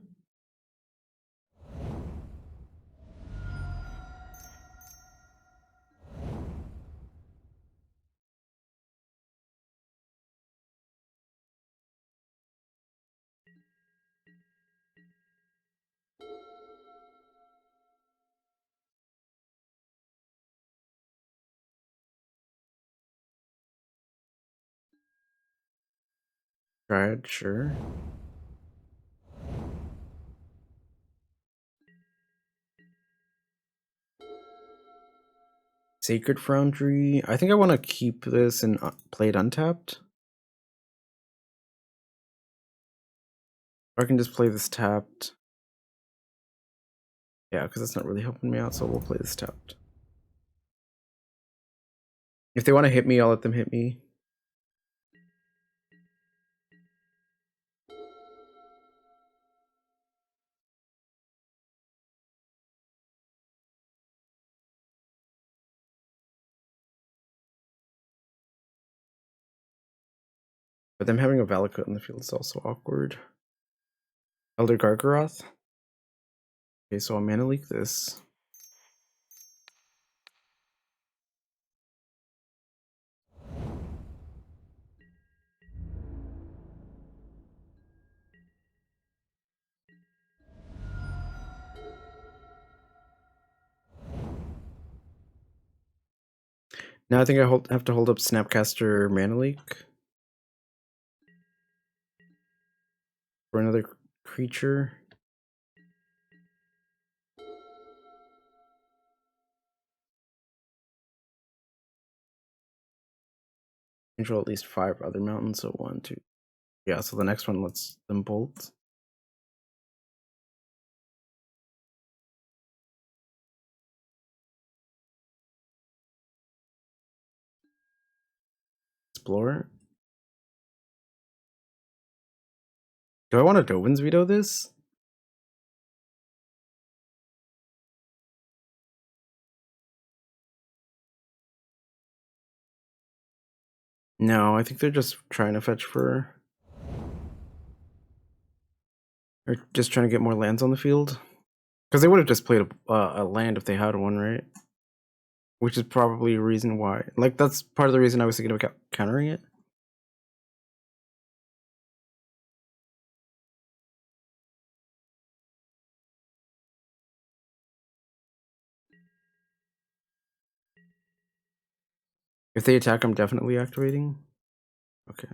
Try it, sure. Sacred Foundry. I think I want to keep this and play it untapped. Or I can just play this tapped. Yeah, because it's not really helping me out, so we'll play this tapped. If they want to hit me, I'll let them hit me. But them having a Valakut in the field is also awkward. Elder Gargaroth. Okay, so I'll Mana Leak this. Now I think I have to hold up Snapcaster Mana Leak for another creature. Control at least 5 other mountains, so 1, 2. Yeah, so the next one lets them bolt. Explorer. Do I want to Dovin's Veto this? No, I think they're just trying to fetch for... Or just trying to get more lands on the field. Because they would have just played a land if they had one, right? Which is probably a reason why. Like, that's part of the reason I was thinking about countering it. If they attack, I'm definitely activating. Okay.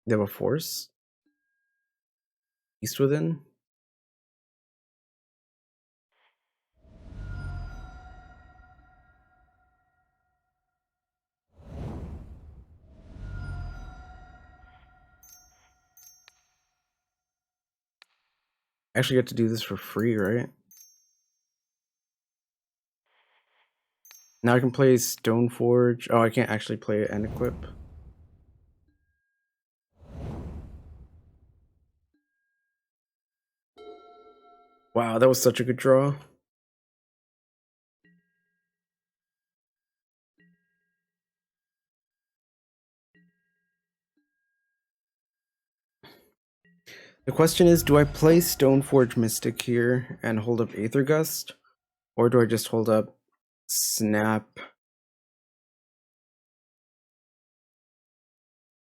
They have a force? East within? I actually get to do this for free, right? Now I can play Stoneforge. Oh, I can't actually play it and equip. Wow, that was such a good draw. The question is, do I play Stoneforge Mystic here and hold up Aether Gust? Or do I just hold up Snap,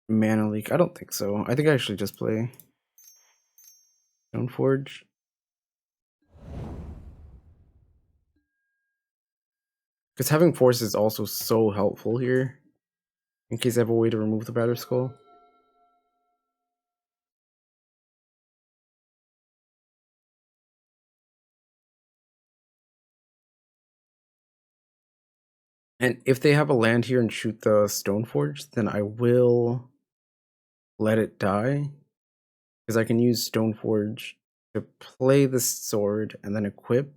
Mana Leak? I don't think so. I think I actually just play Stoneforge. Because having Force is also so helpful here. In case I have a way to remove the Battered Skull. And if they have a land here and shoot the Stoneforge, then I will let it die. Because I can use Stoneforge to play the sword and then equip.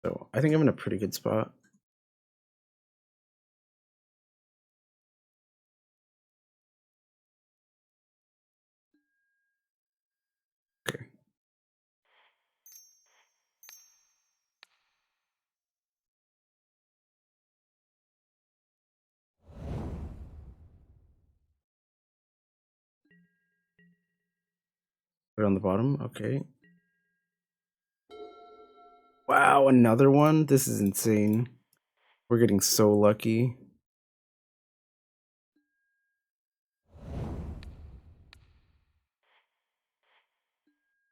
So I think I'm in a pretty good spot. Okay. Put it on the bottom. Okay. Wow, another one? This is insane. We're getting so lucky.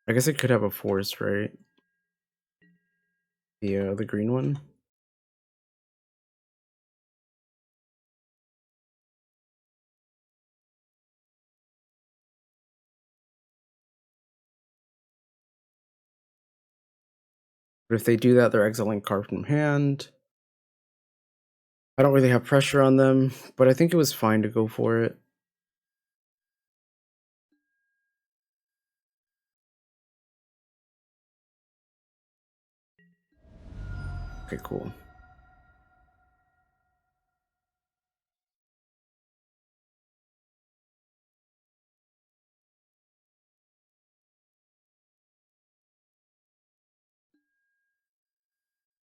I guess it could have a force, right? The green one. But if they do that, they're exiling card from hand. I don't really have pressure on them, but I think it was fine to go for it. Okay, cool.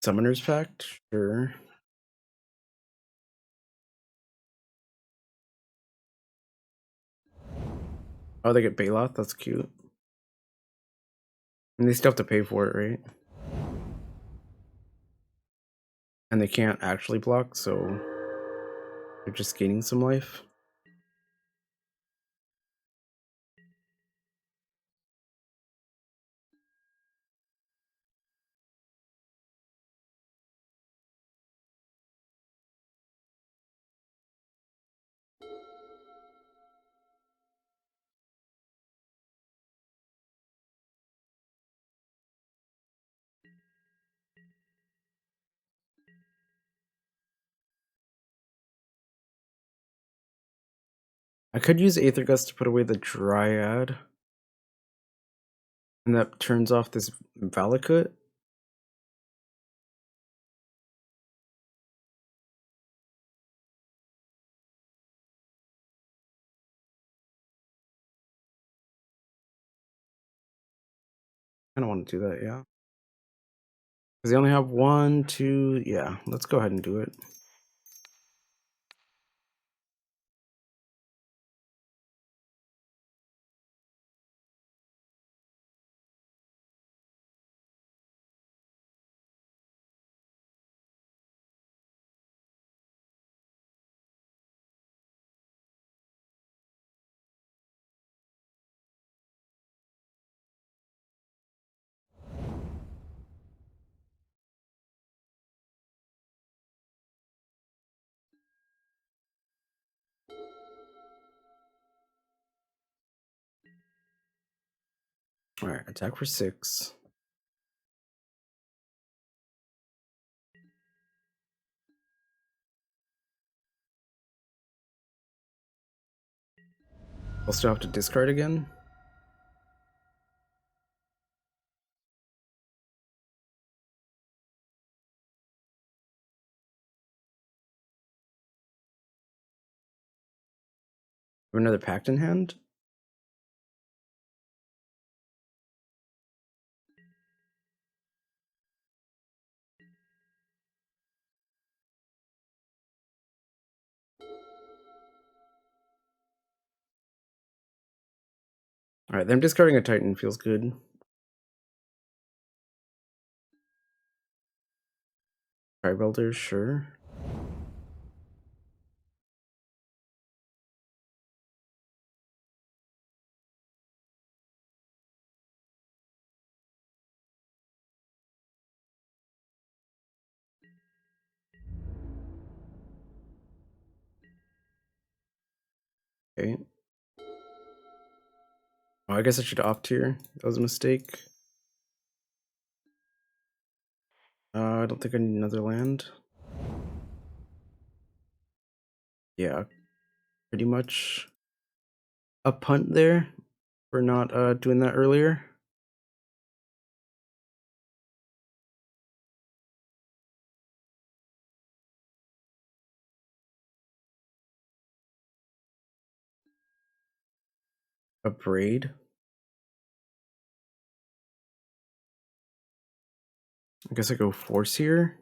Summoner's Pact? Sure. Oh, they get Baloth? That's cute. And they still have to pay for it, right? And they can't actually block, so they're just gaining some life. I could use Aether Gust to put away the Dryad. And that turns off this Valakut. I don't want to do that, yeah. Because they only have 1, 2. Yeah, let's go ahead and do it. Alright, attack for 6. I'll still have to discard again. Another pact in hand. Alright, them discarding a Titan feels good. Fire Belter, sure. Okay. Oh, I guess I should opt here. That was a mistake. I don't think I need another land. Yeah, pretty much a punt there for not doing that earlier. A braid. I guess I go force here.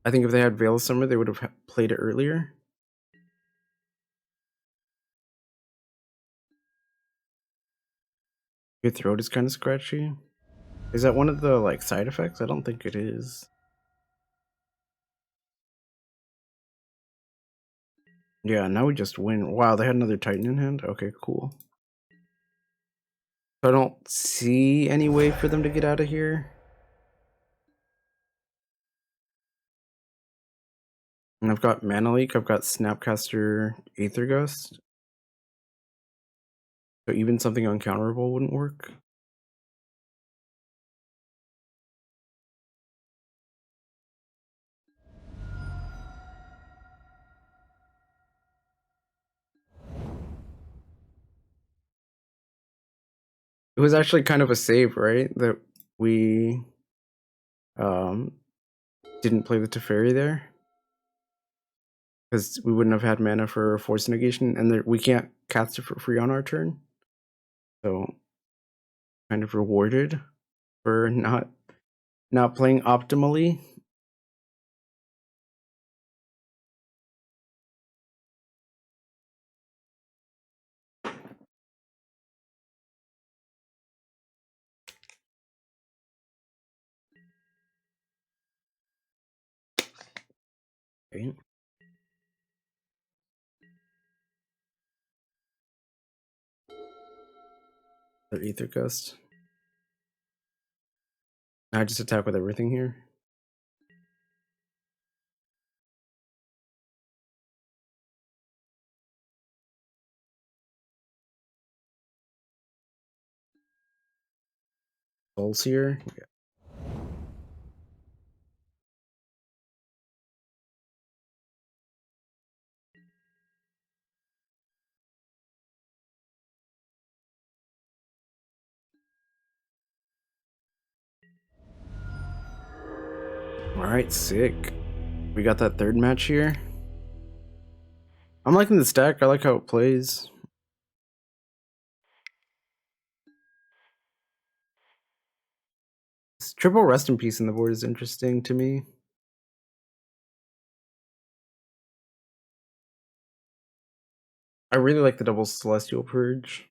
I think if they had Veil of Summer, they would have played it earlier. Your throat is kind of scratchy. Is that one of the like side effects? I don't think it is. Yeah, now we just win. Wow, they had another Titan in hand? Okay, cool. I don't see any way for them to get out of here. And I've got Mana Leak, I've got Snapcaster, Aether Gust. So even something uncounterable wouldn't work. It was actually kind of a save, right? That we didn't play the Teferi there. Because we wouldn't have had mana for Force Negation, and we can't cast it for free on our turn. So kind of rewarded for not playing optimally. Okay. Their Aether Gust. I just attack with everything here. Souls here. Yeah. Alright, sick. We got that third match here. I'm liking the stack. I like how it plays. This triple Rest in Peace in the board is interesting to me. I really like the double Celestial Purge.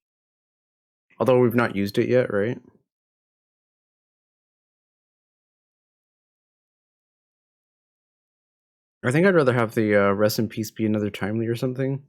Although we've not used it yet, right? I think I'd rather have the Rest in Peace be another Timely or something.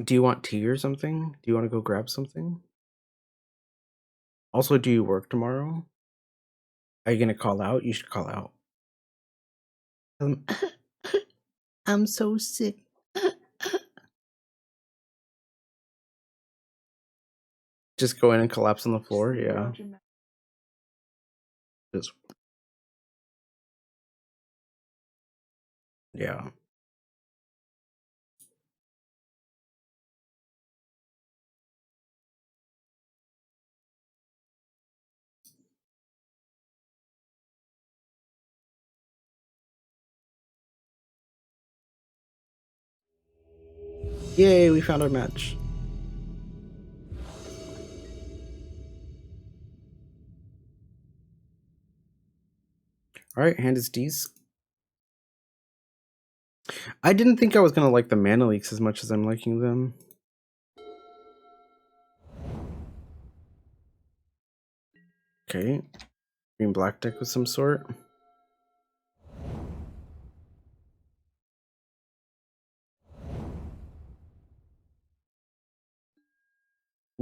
Do you want tea or something? Do you want to go grab something? Also, do you work tomorrow? Are you gonna call out? You should call out. I'm so sick. Just go in and collapse on the floor. Yeah. Just, yeah. Yay, we found our match. Alright, hand is D's. I didn't think I was gonna like the mana leaks as much as I'm liking them. Okay. Green black deck of some sort.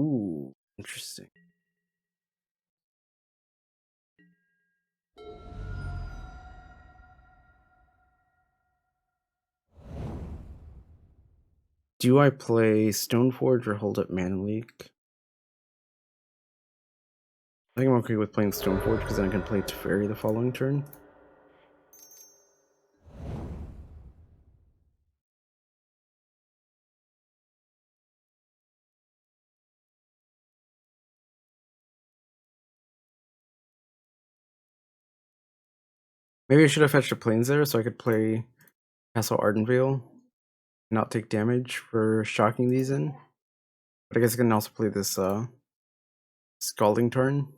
Ooh, interesting. Do I play Stoneforge or hold up Mana Leak? I think I'm okay with playing Stoneforge because then I can play Teferi the following turn. Maybe I should have fetched a Plains there so I could play Castle Ardenvale and not take damage for shocking these in. But I guess I can also play this Scalding turn.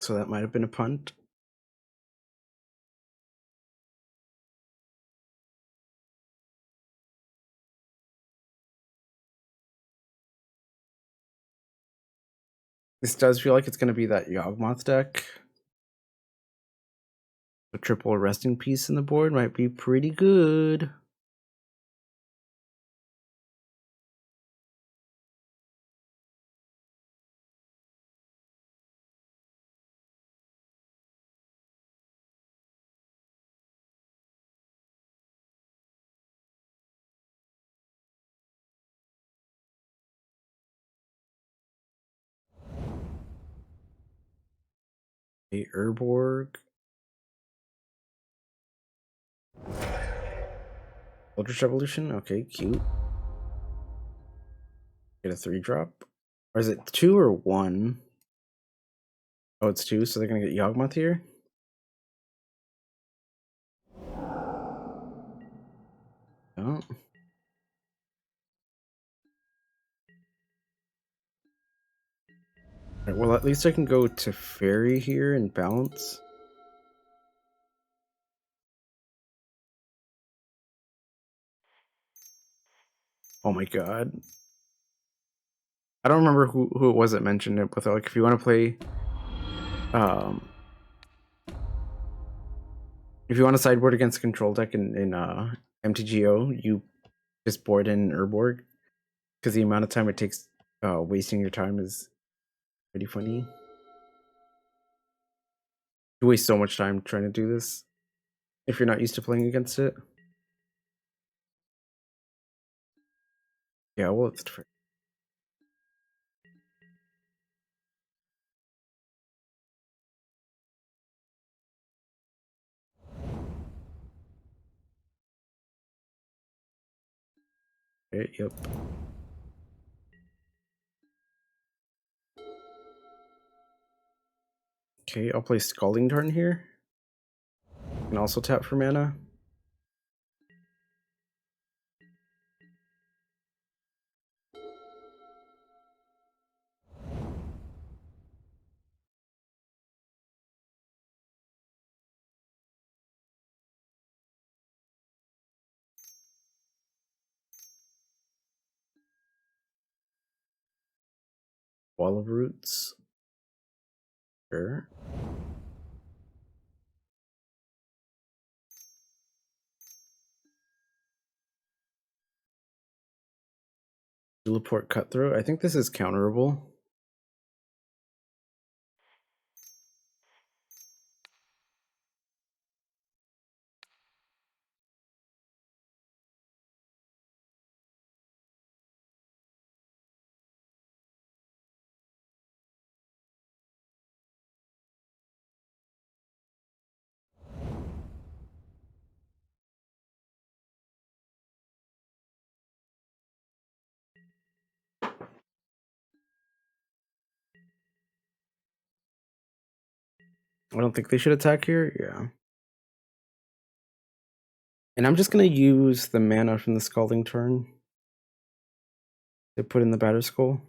So that might have been a punt. This does feel like it's going to be that Yawgmoth deck. A triple resting piece in the board might be pretty good. A Urborg. Eldritch Evolution? Okay, cute. Get a 3-drop. Or is it 2 or 1? Oh, it's 2, so they're gonna get Yawgmoth here? Oh. Right, well, at least I can go to Fairy here and bounce. Oh my god. I don't remember who it was that mentioned it, but like if you want to play if you want to sideboard against control deck in MTGO, you just board in Urborg because the amount of time it takes wasting your time is pretty funny. You waste so much time trying to do this if you're not used to playing against it. Yeah, well, it's different. Okay, yep. Okay, I'll play Scalding Tarn here. And also tap for mana. Wall of Roots. Sure. Teleport Cutthroat. I think this is counterable. I don't think they should attack here. Yeah. And I'm just going to use the mana from the Scalding Turn to put in the Batter Skull.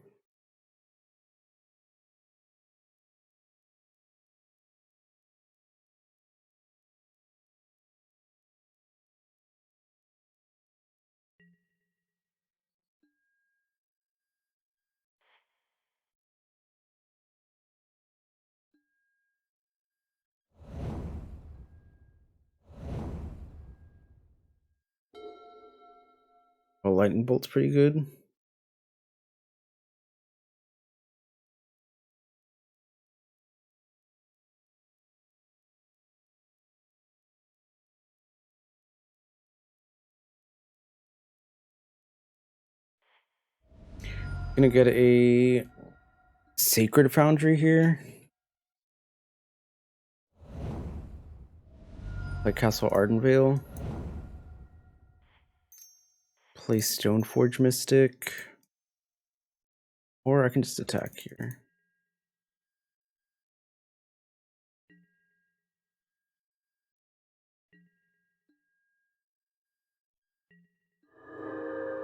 Oh, Lightning Bolt's pretty good. Gonna get a Sacred Foundry here. Like Castle Ardenvale. Play Stoneforge Mystic. Or I can just attack here.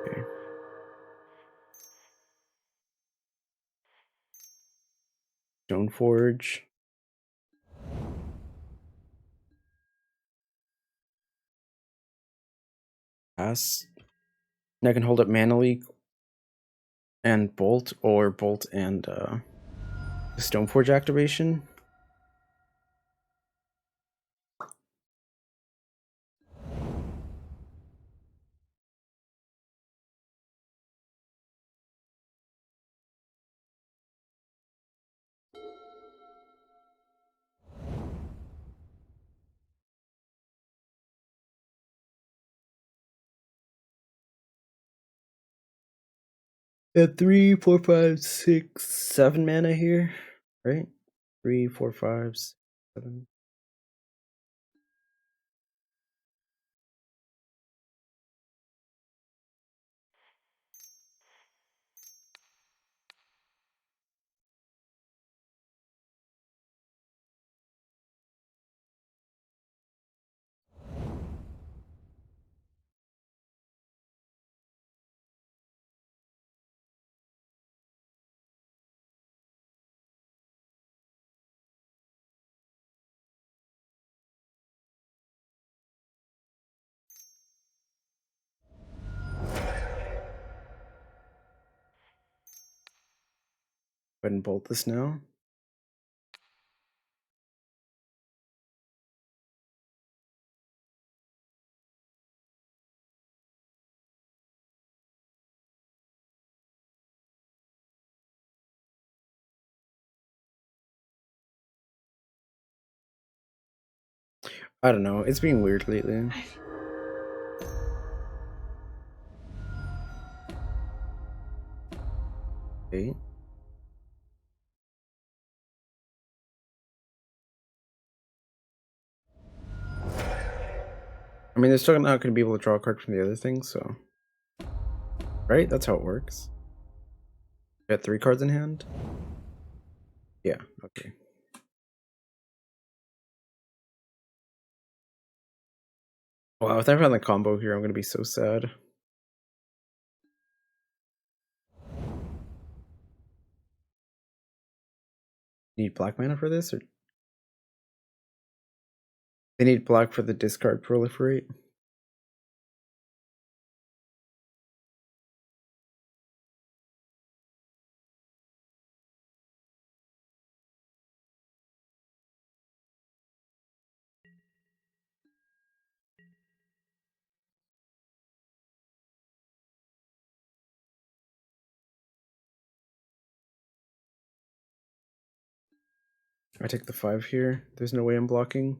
Okay. Stoneforge. Pass. And I can hold up Mana Leak and Bolt, or Bolt and Stoneforge activation. At 3, 4, 5, 6, 7 mana here, right? 3, 4, 5, 7. Go ahead and bolt this now. I don't know. It's being weird lately. Okay. I mean, they're still not going to be able to draw a card from the other thing, so... Right? That's how it works. Got 3 cards in hand? Yeah, okay. Wow, if I found the combo here, I'm going to be so sad. Need black mana for this, or... They need black for the discard proliferate? I take the 5 here. There's no way I'm blocking.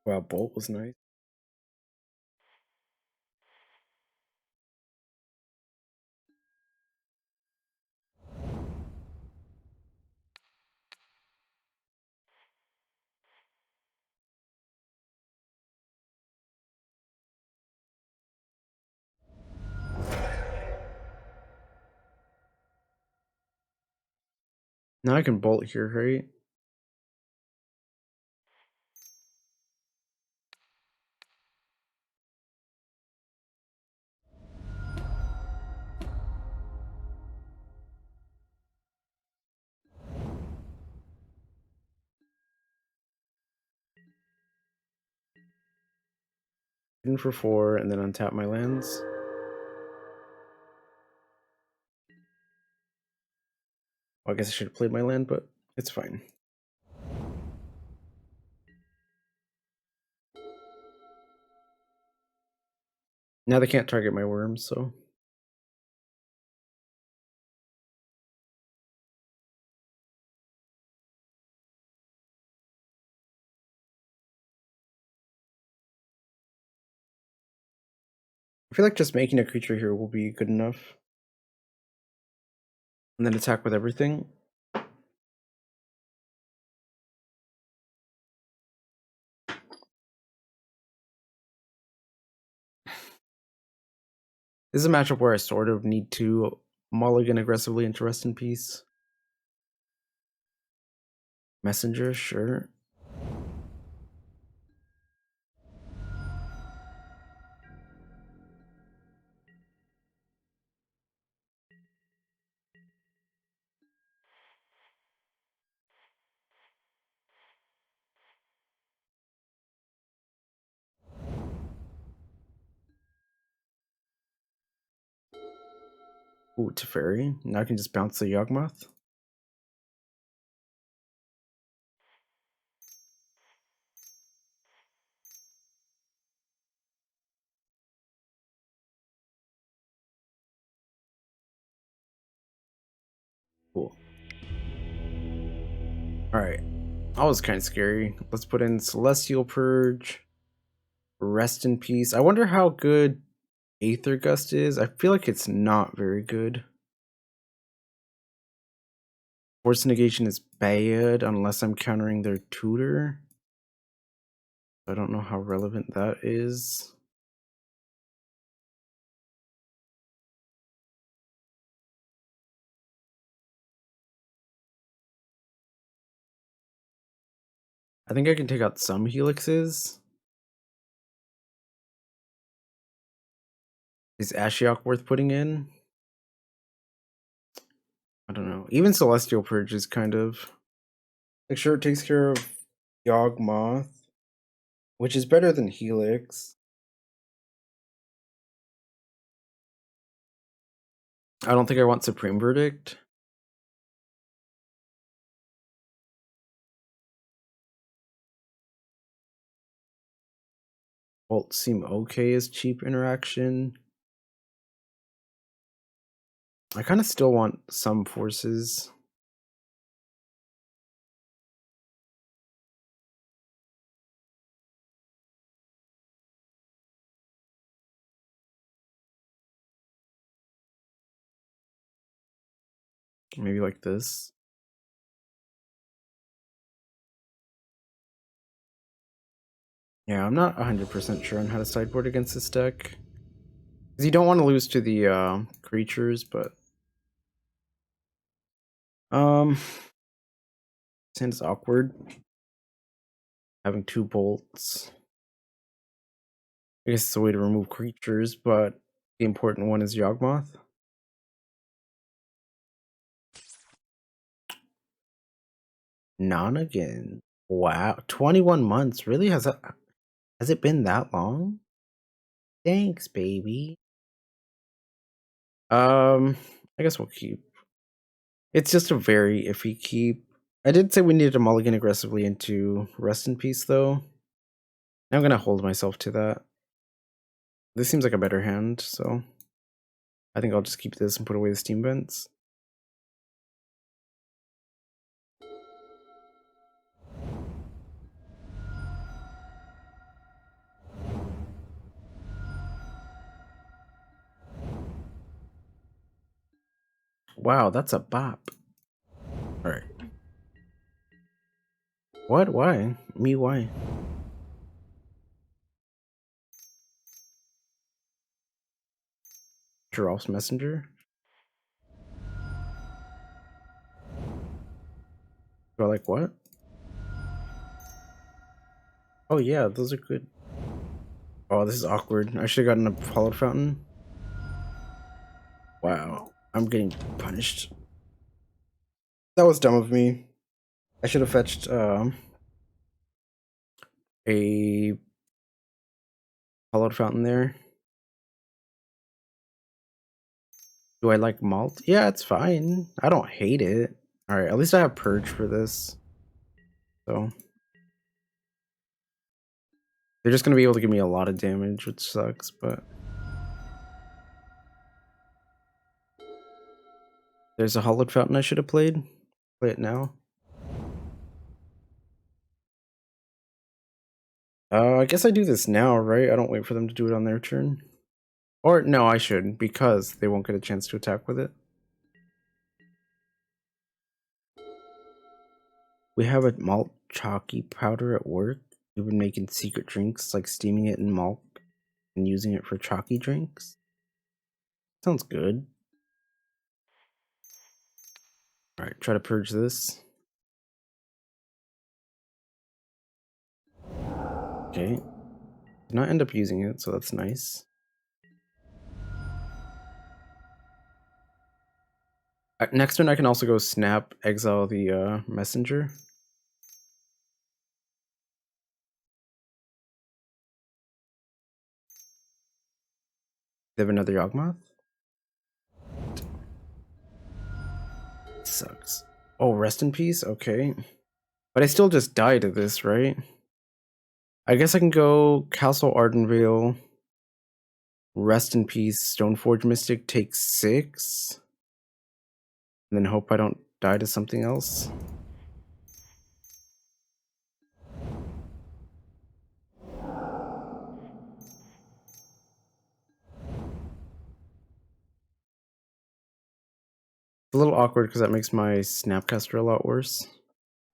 Wow, Bolt was nice. Now I can Bolt here, right? In for 4 and then untap my lands. Well, I guess I should have played my land, but it's fine. Now they can't target my worms, so. I feel like just making a creature here will be good enough. And then attack with everything. This is a matchup where I sort of need to mulligan aggressively into Rest in Peace. Messenger, sure. Ooh, Teferi. Now I can just bounce the Yawgmoth. Cool. Alright. That was kind of scary. Let's put in Celestial Purge. Rest in Peace. I wonder how good Aether Gust is. I feel like it's not very good. Force Negation is bad unless I'm countering their tutor. I don't know how relevant that is. I think I can take out some helixes. Is Ashiok worth putting in? I don't know. Even Celestial Purge is kind of... Like, sure, it takes care of Yawgmoth, which is better than Helix. I don't think I want Supreme Verdict. Bolt seem okay as cheap interaction. I kind of still want some forces. Maybe like this. Yeah, I'm not 100% sure on how to sideboard against this deck. Because you don't want to lose to the creatures, but... Seems awkward. Having 2 bolts. I guess it's a way to remove creatures, but the important one is Yawgmoth. Nonagon. Wow, 21 months. Really? Has it been that long? Thanks, baby. I guess we'll keep. It's just a very iffy keep. I did say we needed to mulligan aggressively into Rest in Peace, though. I'm gonna hold myself to that. This seems like a better hand, so I think I'll just keep this and put away the steam vents. Wow, that's a bop. Alright. What? Why? Me, why? Giraffe's messenger? Do I like what? Oh yeah, those are good. Oh, this is awkward. I should have gotten a hollowed fountain. Wow, I'm getting punished. That was dumb of me. I should have fetched a hollowed fountain there. Do I like malt? Yeah, it's fine. I don't hate it. Alright, at least I have purge for this. So they're just gonna be able to give me a lot of damage, which sucks, but there's a hollowed fountain I should have played. Play it now. I guess I do this now, right? I don't wait for them to do it on their turn. Or no, I should, because they won't get a chance to attack with it. We have a malt chalky powder at work. We've been making secret drinks, like steaming it in malt and using it for chalky drinks. Sounds good. Alright, try to purge this. Okay. Did not end up using it, so that's nice. Next turn I can also go snap, exile the messenger. They have another Yawgmoth? Sucks. Oh, rest in peace? Okay. But I still just die to this, right? I guess I can go Castle Ardenvale, rest in peace, Stoneforge Mystic, take 6. And then hope I don't die to something else. It's a little awkward because that makes my Snapcaster a lot worse.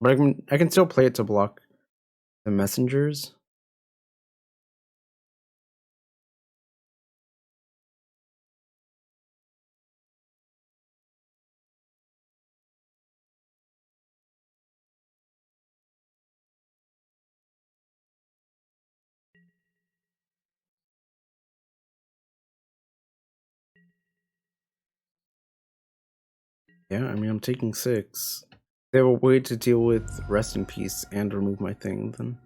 But I can still play it to block the messengers. Yeah, I mean, I'm taking 6. They have a way to deal with rest in peace and remove my thing then.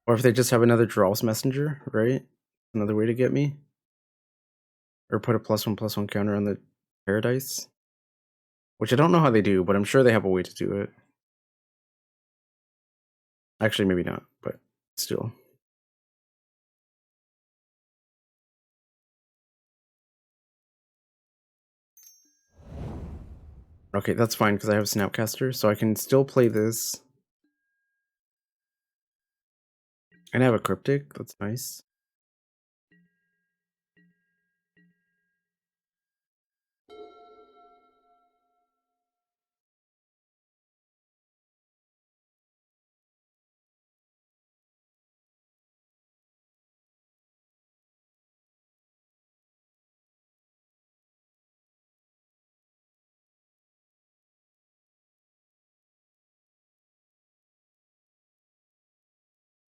Or if they just have another Draws Messenger, right? Another way to get me. Or put a +1/+1 counter on the Paradise. Which I don't know how they do, but I'm sure they have a way to do it. Actually, maybe not, but still. Okay, that's fine because I have Snapcaster, so I can still play this. And I have a Cryptic, that's nice.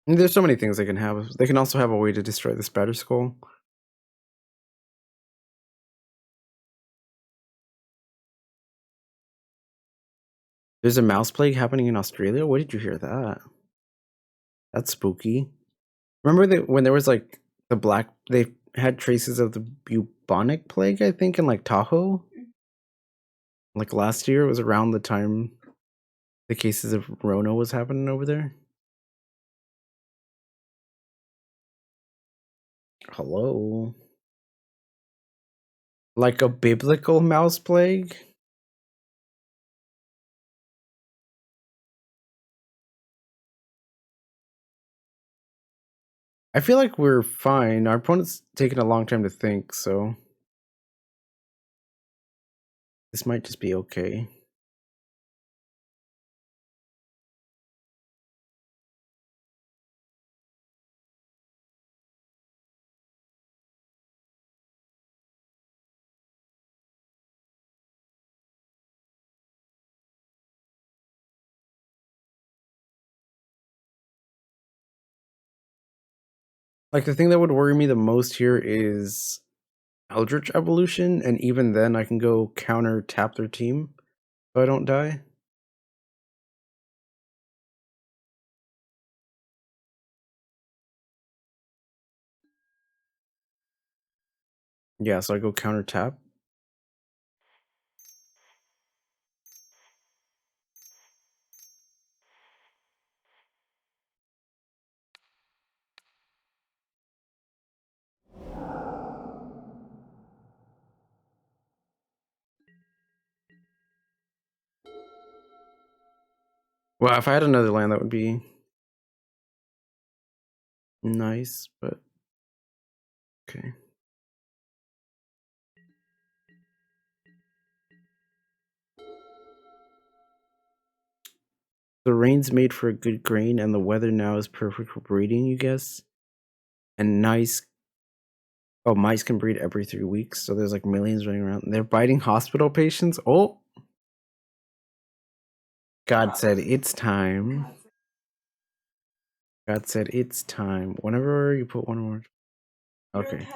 And there's so many things they can have. They can also have a way to destroy the Spatter Skull. There's a mouse plague happening in Australia? Where did you hear that? That's spooky. Remember that when there was like the black, they had traces of the bubonic plague, I think, in like Tahoe? Like last year, it was around the time the cases of Rona was happening over there. Hello? Like a biblical mouse plague? I feel like we're fine. Our opponent's taking a long time to think, so this might just be okay. Like, the thing that would worry me the most here is Eldritch Evolution, and even then I can go counter tap their team so I don't die. Yeah, so I go counter tap. Well, if I had another land, that would be nice, but okay. The rain's made for a good grain, and the weather now is perfect for breeding, you guess? And nice. Oh, mice can breed every 3 weeks, so there's like millions running around. They're biting hospital patients. Oh, God said it's time. God said it's time. Whenever you put one more. Okay.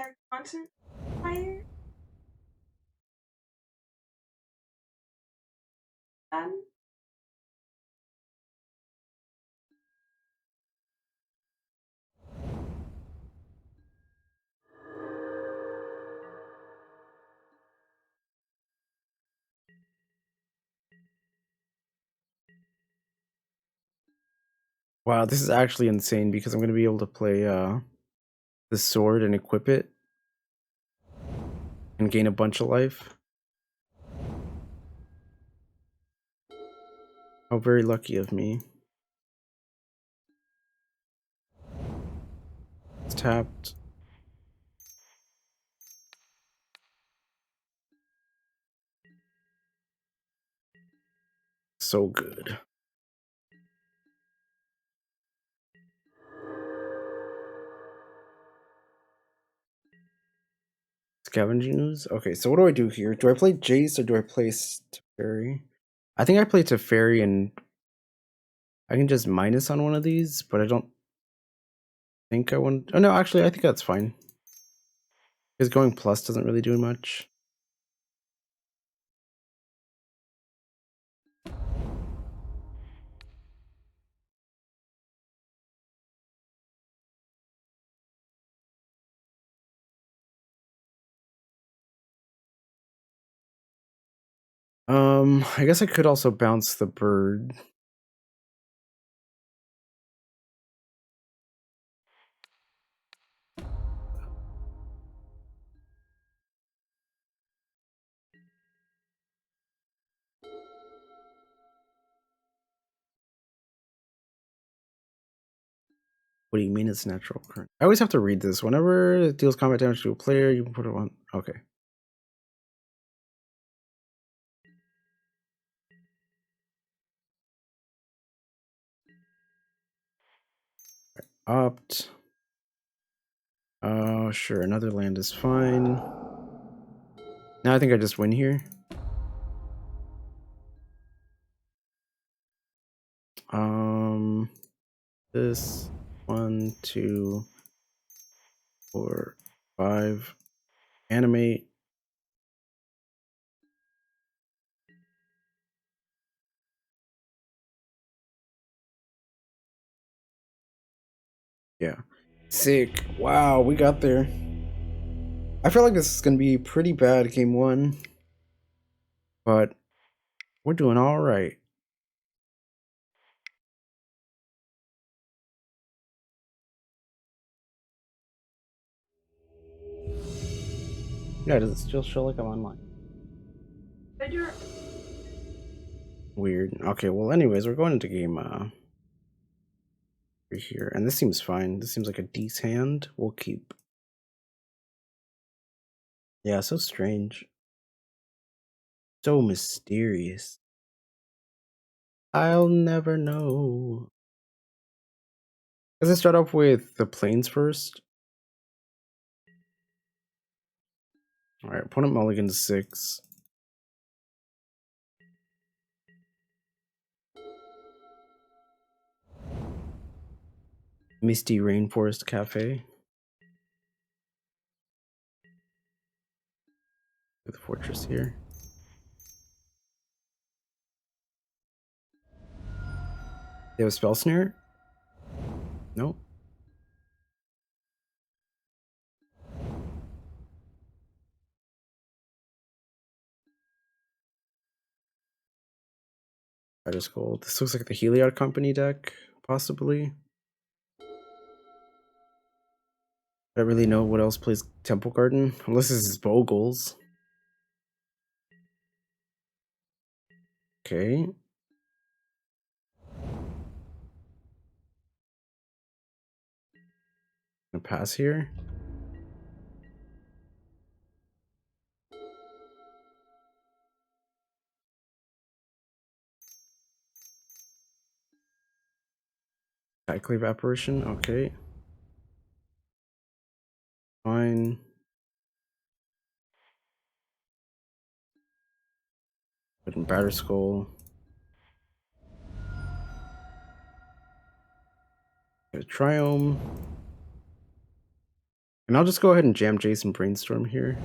Wow, this is actually insane because I'm going to be able to play the sword and equip it and gain a bunch of life. How very lucky of me. It's tapped. So good. Scavenging news? Okay, so what do I do here? Do I play Jace or do I play Teferi? I think I play Teferi and I can just minus on one of these, but I don't think I want. Oh no, actually, I think that's fine. Because going plus doesn't really do much. I guess I could also bounce the bird. What do you mean it's natural current? I always have to read this. Whenever it deals combat damage to a player, you can put it on. Okay. Opt. Oh, sure. Another land is fine. Now I think I just win here. This 1, 2, 4, 5. Animate. Yeah. Sick. Wow, we got there. I feel like this is gonna be pretty bad game 1, but we're doing all right. Yeah, does it still show like I'm online? Weird. Okay, well, anyways, we're going into game over here, and this seems fine. This seems like a decent hand. We'll keep. Yeah, so strange. So mysterious. I'll never know. Does it start off with the planes first? Alright, opponent mulligan 6. Misty Rainforest Cafe. The fortress here. They have a spell snare? Nope. Spider Skull. This looks like the Heliod Company deck, possibly. I don't really know what else plays Temple Garden, unless this is Bogles. Okay. Gonna pass here. Cyclave Apparition, okay. Fine. Put in Batter Skull. Get a Triome. And I'll just go ahead and jam Jason Brainstorm here.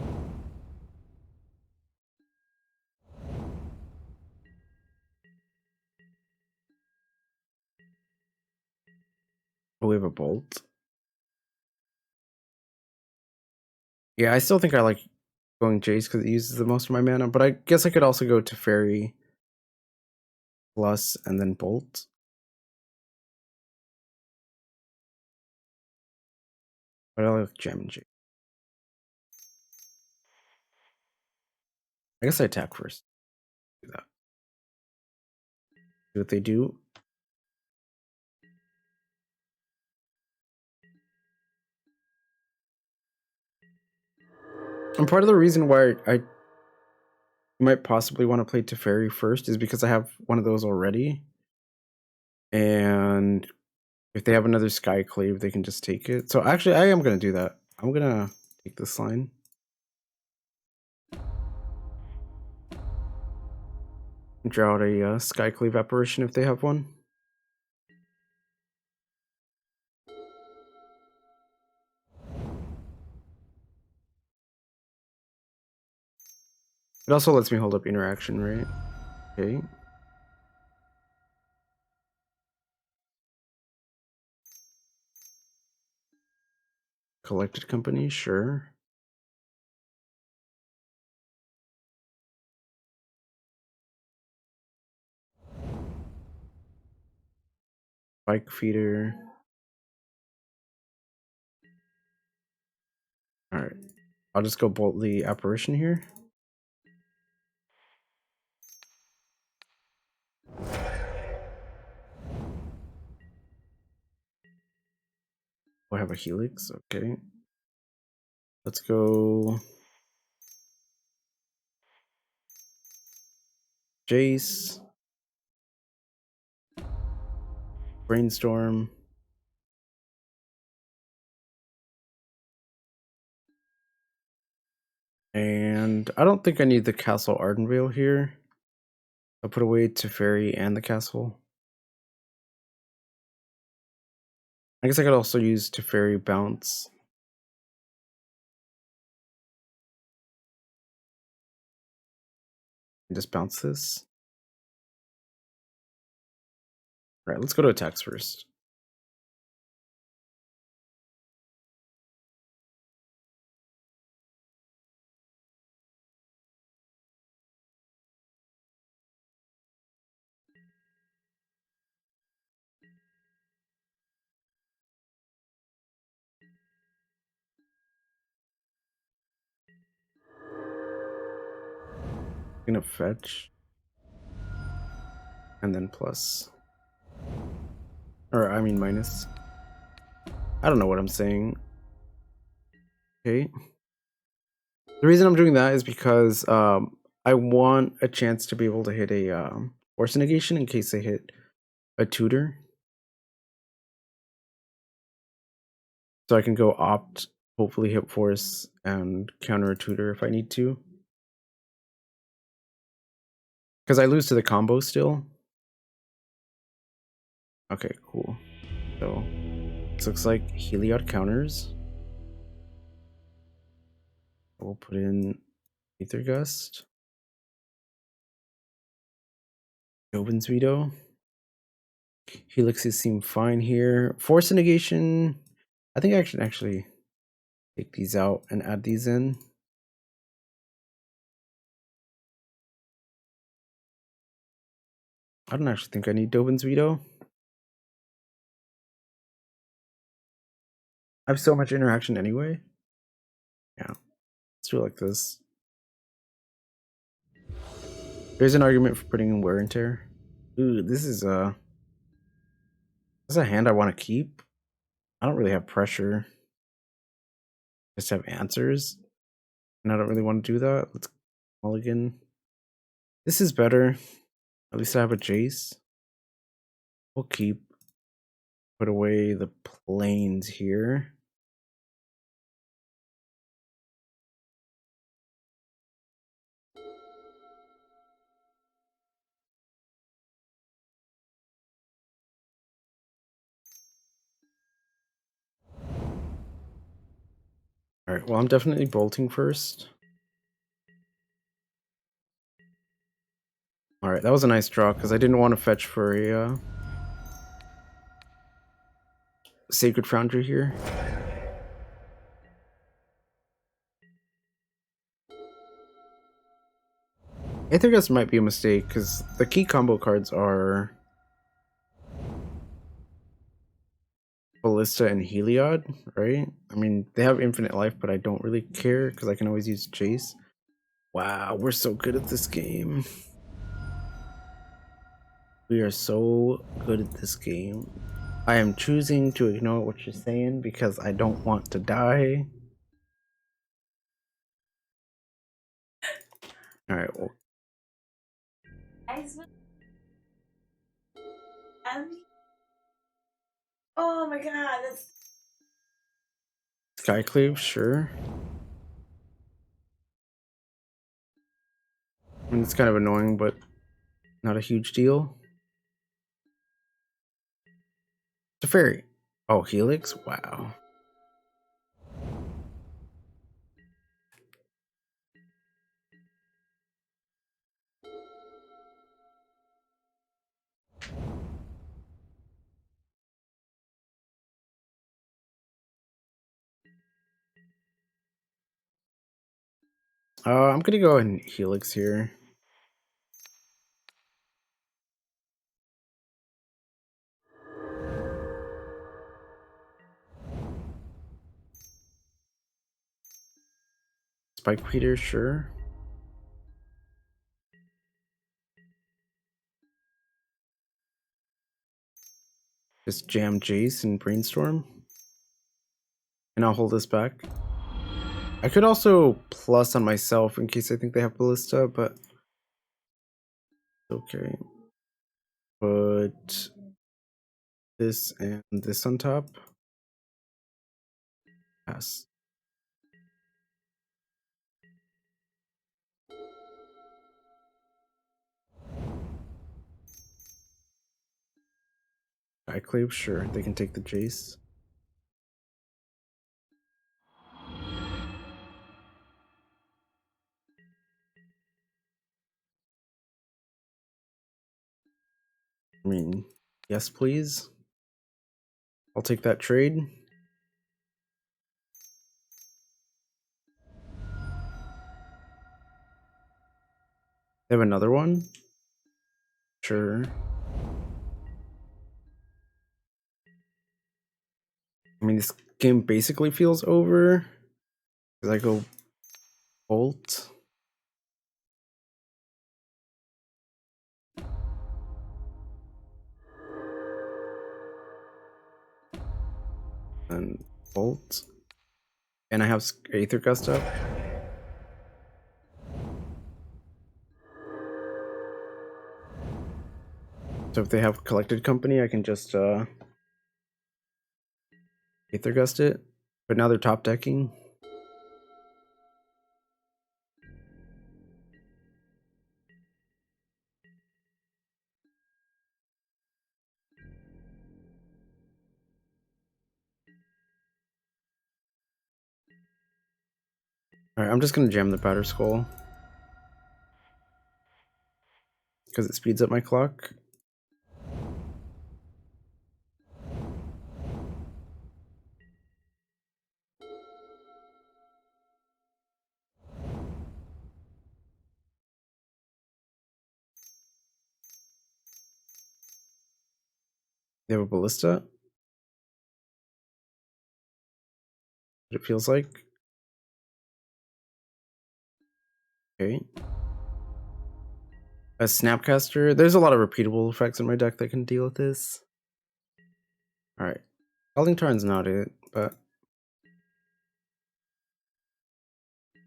Oh, we have a Bolt. Yeah, I still think I like going Jace because it uses the most of my mana, but I guess I could also go to Fairy plus and then Bolt. But I like Gem and Jace. I guess I attack first. Do that. See what they do. And part of the reason why I might possibly want to play Teferi first is because I have one of those already. And if they have another Skyclave, they can just take it. So actually, I am going to do that. I'm going to take this line. Draw out a Skyclave Apparition if they have one. It also lets me hold up interaction, right? Okay. Collected company, sure. Bike feeder. Alright. I'll just go bolt the apparition here. I have a Helix, okay. Let's go Jace. Brainstorm. And I don't think I need the Castle Ardenvale here. I'll put away Teferi and the castle. I guess I could also use Teferi bounce. And just bounce this. Alright, let's go to attacks first. gonna fetch. And then plus. Or, I mean minus. I don't know what I'm saying. Okay. The reason I'm doing that is because I want a chance to be able to hit a force negation in case I hit a tutor. So I can go opt, hopefully hit force, and counter a tutor if I need to. Because I lose to the combo still. Okay, cool. So this looks like Heliod counters. We'll put in Aether Gust. Jobin's Veto. Helixes seem fine here. Force negation. I think I should actually take these out and add these in. I don't actually think I need Dobin's Veto. I have so much interaction anyway. Yeah, let's do it like this. There's an argument for putting in Wear and Tear. Ooh, this is a hand I want to keep. I don't really have pressure. Just have answers. And I don't really want to do that. Let's mulligan. This is better. At least I have a Jace. We'll keep. Put away the planes here. Alright, well, I'm definitely bolting first. Alright, that was a nice draw because I didn't want to fetch for a Sacred Foundry here. I think this might be a mistake because the key combo cards are Ballista and Heliod, right? I mean, they have infinite life, but I don't really care because I can always use Jace. Wow, we're so good at this game. We are so good at this game. I am choosing to ignore what you're saying because I don't want to die. Alright, well. Oh my god, that's Skyclave, sure. I mean, it's kind of annoying, but not a huge deal. It's a fairy. Oh, Helix? Wow. I'm gonna go ahead and Helix here. Spike Peter, sure. Just jam Jace and Brainstorm. And I'll hold this back. I could also plus on myself in case I think they have Ballista, but okay. Put this and this on top. Pass. Skyclave, sure. They can take the Jace. I mean, yes, please. I'll take that trade. They have another one? Sure. I mean, this game basically feels over. Because I go Bolt. and Bolt. And I have Aether Gust up. So if they have Collected Company, I can just Aether Gust it. But now they're top decking. Alright, I'm just gonna jam the Powder Skull. Because it speeds up my clock. They have a Ballista. What it feels like. Okay. A Snapcaster. There's a lot of repeatable effects in my deck that can deal with this. Alright. Scalding Tarn's not it, but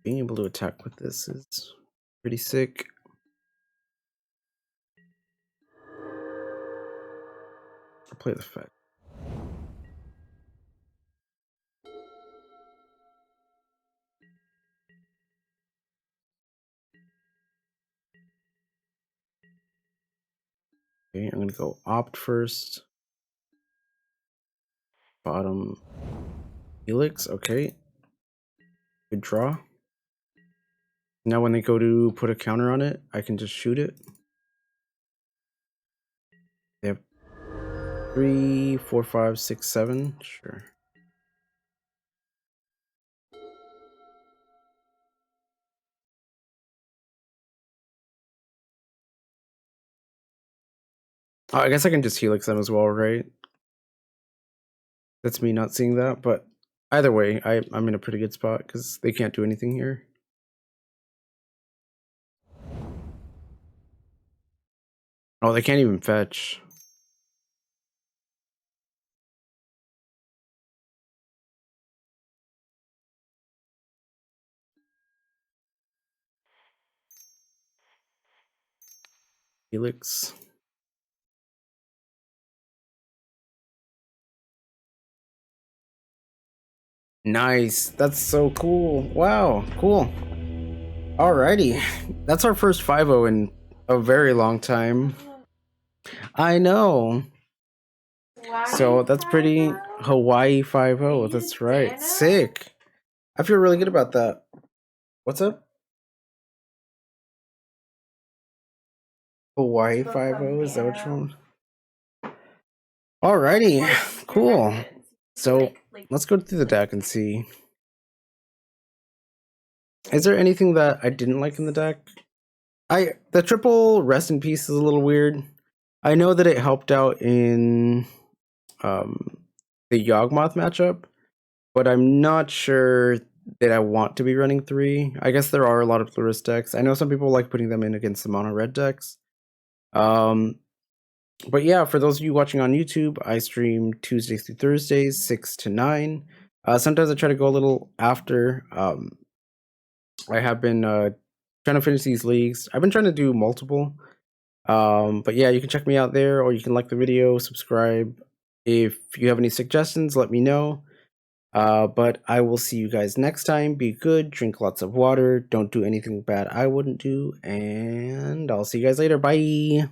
being able to attack with this is pretty sick. I'll play the effect. Okay, I'm gonna go Opt first. Bottom Helix, okay. Good draw. Now when they go to put a counter on it, I can just shoot it. They have 3, 4, 5, 6, 7. Sure. Oh, I guess I can just Helix them as well, right? That's me not seeing that, but either way, I'm in a pretty good spot because they can't do anything here. Oh, they can't even fetch. Helix. Nice. That's so cool. Wow. Cool. Alrighty. That's our first 5-0 in a very long time. I know. So that's pretty Hawaii 5-0. That's right. Sick. I feel really good about that. What's up? Hawaii 5-0? Is that what you want? Alrighty. Cool. So let's go through the deck and see. Is there anything that I didn't like in the deck? The triple Rest in Peace is a little weird. I know that it helped out in the Yawgmoth matchup, but I'm not sure that I want to be running 3. I guess there are a lot of Plurist decks. I know some people like putting them in against the mono red decks. But yeah, for those of you watching on YouTube, I stream Tuesdays through Thursdays, 6 to 9. Sometimes I try to go a little after. I have been trying to finish these leagues. I've been trying to do multiple. But yeah, you can check me out there, or you can like the video, subscribe. If you have any suggestions, let me know. But I will see you guys next time. Be good, drink lots of water, don't do anything bad I wouldn't do, and I'll see you guys later. Bye!